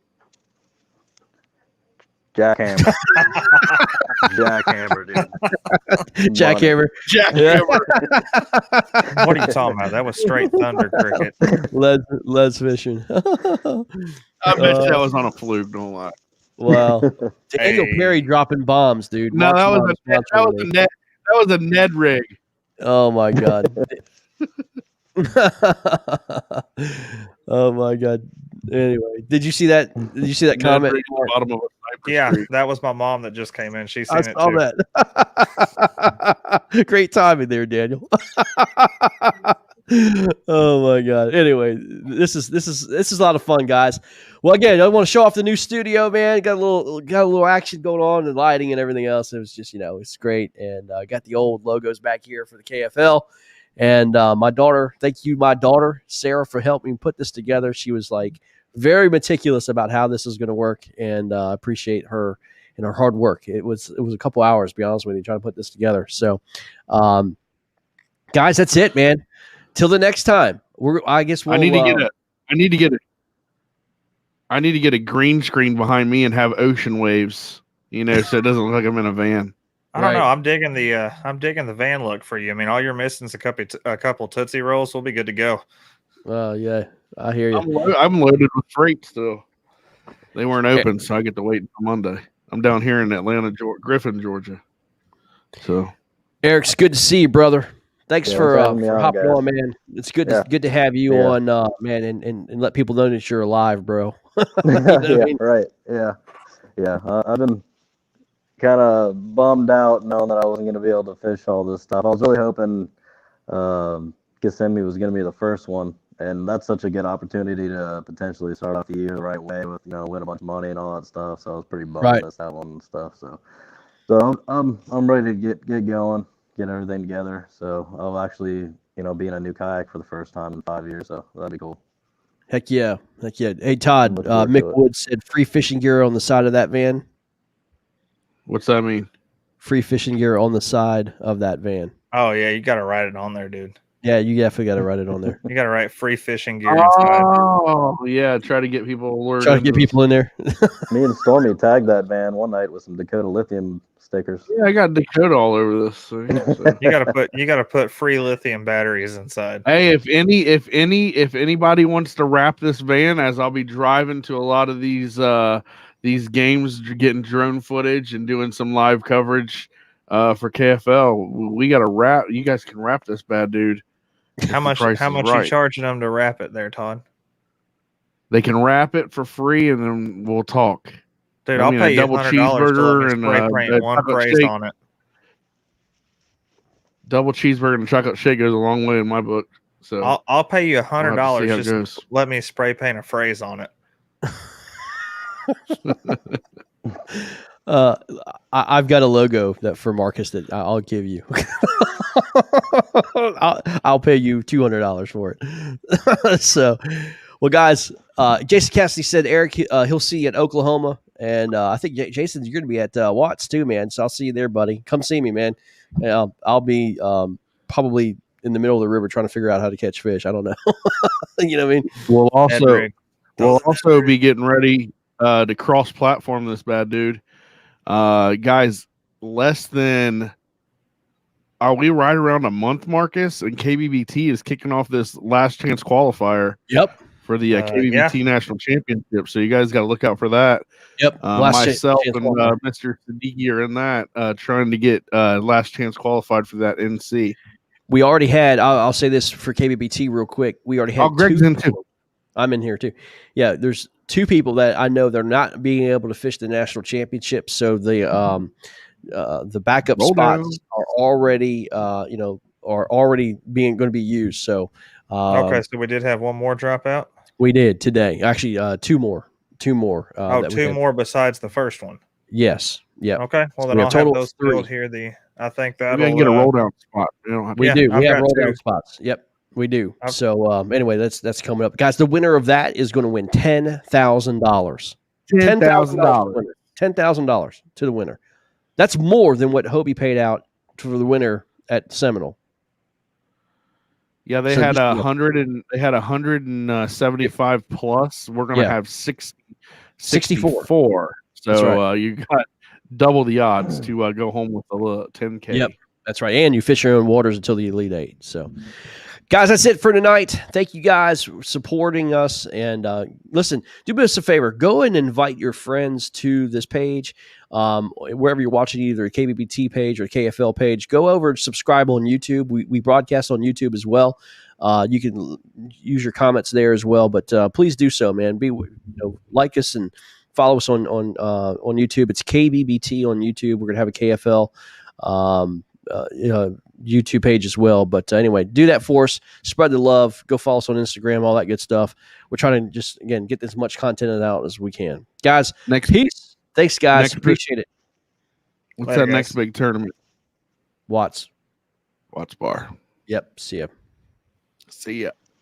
Jackhammer. Jackhammer, dude. Jackhammer. What are you talking about? That was straight thunder cricket. Les fishing. I bet that was on a fluke, don't lie. Wow. Daniel Perry dropping bombs, dude. No, that was a Ned rig. Oh my God. Oh my God. Anyway, did you see that? Did you see that comment? Yeah, that was my mom that just came in. She's seen it too. I saw that. Great timing there, Daniel. Oh my god. Anyway, this is a lot of fun, guys. Well, again, I want to show off the new studio, man. Got a little action going on, and lighting and everything else. It was just, it's great, and got the old logos back here for the KFL. And my daughter, thank you, my daughter Sarah, for helping me put this together. She was like very meticulous about how this is going to work, and I appreciate her and her hard work. It was a couple hours, to be honest with you, trying to put this together. So, guys, that's it, man. Till the next time, I guess we'll. I need to get a green screen behind me and have ocean waves, so it doesn't look like I'm in a van. I don't know. I'm digging the van look for you. I mean, all you're missing is a couple Tootsie Rolls. We'll be good to go. Yeah, I hear you. I'm loaded with freight still. They weren't open, so I get to wait until Monday. I'm down here in Atlanta, Griffin, Georgia. So, Eric, it's good to see you, brother. Thanks for hopping guys. on, man. It's good to have you on, man, and let people know that you're alive, bro. Right. Yeah. I've been kind of bummed out knowing that I wasn't going to be able to fish all this stuff. I was really hoping Kissimmee was going to be the first one, and that's such a good opportunity to potentially start off the year the right way with win a bunch of money and all that stuff. So I was pretty bummed to miss that one and stuff. So I'm ready to get going. Get everything together. So I'll actually, be in a new kayak for the first time in 5 years. So that'd be cool. Heck yeah. Hey, Todd, Mick Wood said free fishing gear on the side of that van. What's that mean? Free fishing gear on the side of that van. Oh yeah, you got to write it on there, dude. Yeah, you definitely got to write it on there. You got to write free fishing gear inside. Oh yeah, try to get people alerted. Try to get people in there. Me and Stormy tagged that van one night with some Dakota Lithium stickers. Yeah, I got Dakota all over this thing. So. You gotta put free lithium batteries inside. Hey, if anybody wants to wrap this van, as I'll be driving to a lot of these games, getting drone footage and doing some live coverage for KFL, we got to wrap. You guys can wrap this bad dude. How much you charging them to wrap it there, Todd? They can wrap it for free, and then we'll talk. Dude, I'll pay you double cheeseburger and spray paint one phrase on it. Double cheeseburger and chocolate shake goes a long way in my book. So I'll pay you $100. Just let me spray paint a phrase on it. I've got a logo that for Marcus that I'll give you. I'll pay you $200 for it. So, well, guys, Jason Cassidy said Eric he'll see you at Oklahoma, and I think Jason, you're going to be at Watts too, man. So I'll see you there, buddy. Come see me, man. I'll be probably in the middle of the river trying to figure out how to catch fish. I don't know. You know what I mean? We'll also be getting ready to cross-platform this bad dude. Guys, are we right around a month, Marcus? And KBBT is kicking off this last chance qualifier. Yep. For the KBBT National Championship. So you guys got to look out for that. Yep. Myself and Mr. Siddiqui are in that, trying to get last chance qualified for that NC. We already had, I'll say this for KBBT real quick. We already had Greg's in too. I'm in here too. Yeah, there's two people that I know they're not being able to fish the national championship. So the backup spots are already, going to be used. So okay, so we did have one more drop out. We did today. Actually, two more. Two more besides the first one. Yes. Yeah. Okay. Well, then I'll have those filled here. I think that we can get a roll down spot. We do. We have roll down spots. Yep. We do. So anyway, that's coming up, guys. The winner of that is going to win $10,000. $10,000. $10,000 to the winner. That's more than what Hobie paid out for the winner at Seminole. Yeah, they had 175 plus. We're going to have 64. So you got double the odds to go home with a $10K. Yep, that's right. And you fish your own waters until the Elite Eight. So, guys, that's it for tonight. Thank you guys for supporting us. And listen, do us a favor. Go and invite your friends to this page. Wherever you're watching, either a KBBT page or a KFL page, go over and subscribe on YouTube. We broadcast on YouTube as well. You can use your comments there as well, but please do so, man. Like us and follow us on YouTube. It's KBBT on YouTube. We're gonna have a KFL YouTube page as well. But anyway, do that for us. Spread the love. Go follow us on Instagram, all that good stuff. We're trying to just, again, get as much content out as we can. Guys, peace. Thanks, guys. Appreciate it. What's Later, that guys. next big tournament? Watts Watts Bar. Yep. See ya. See ya.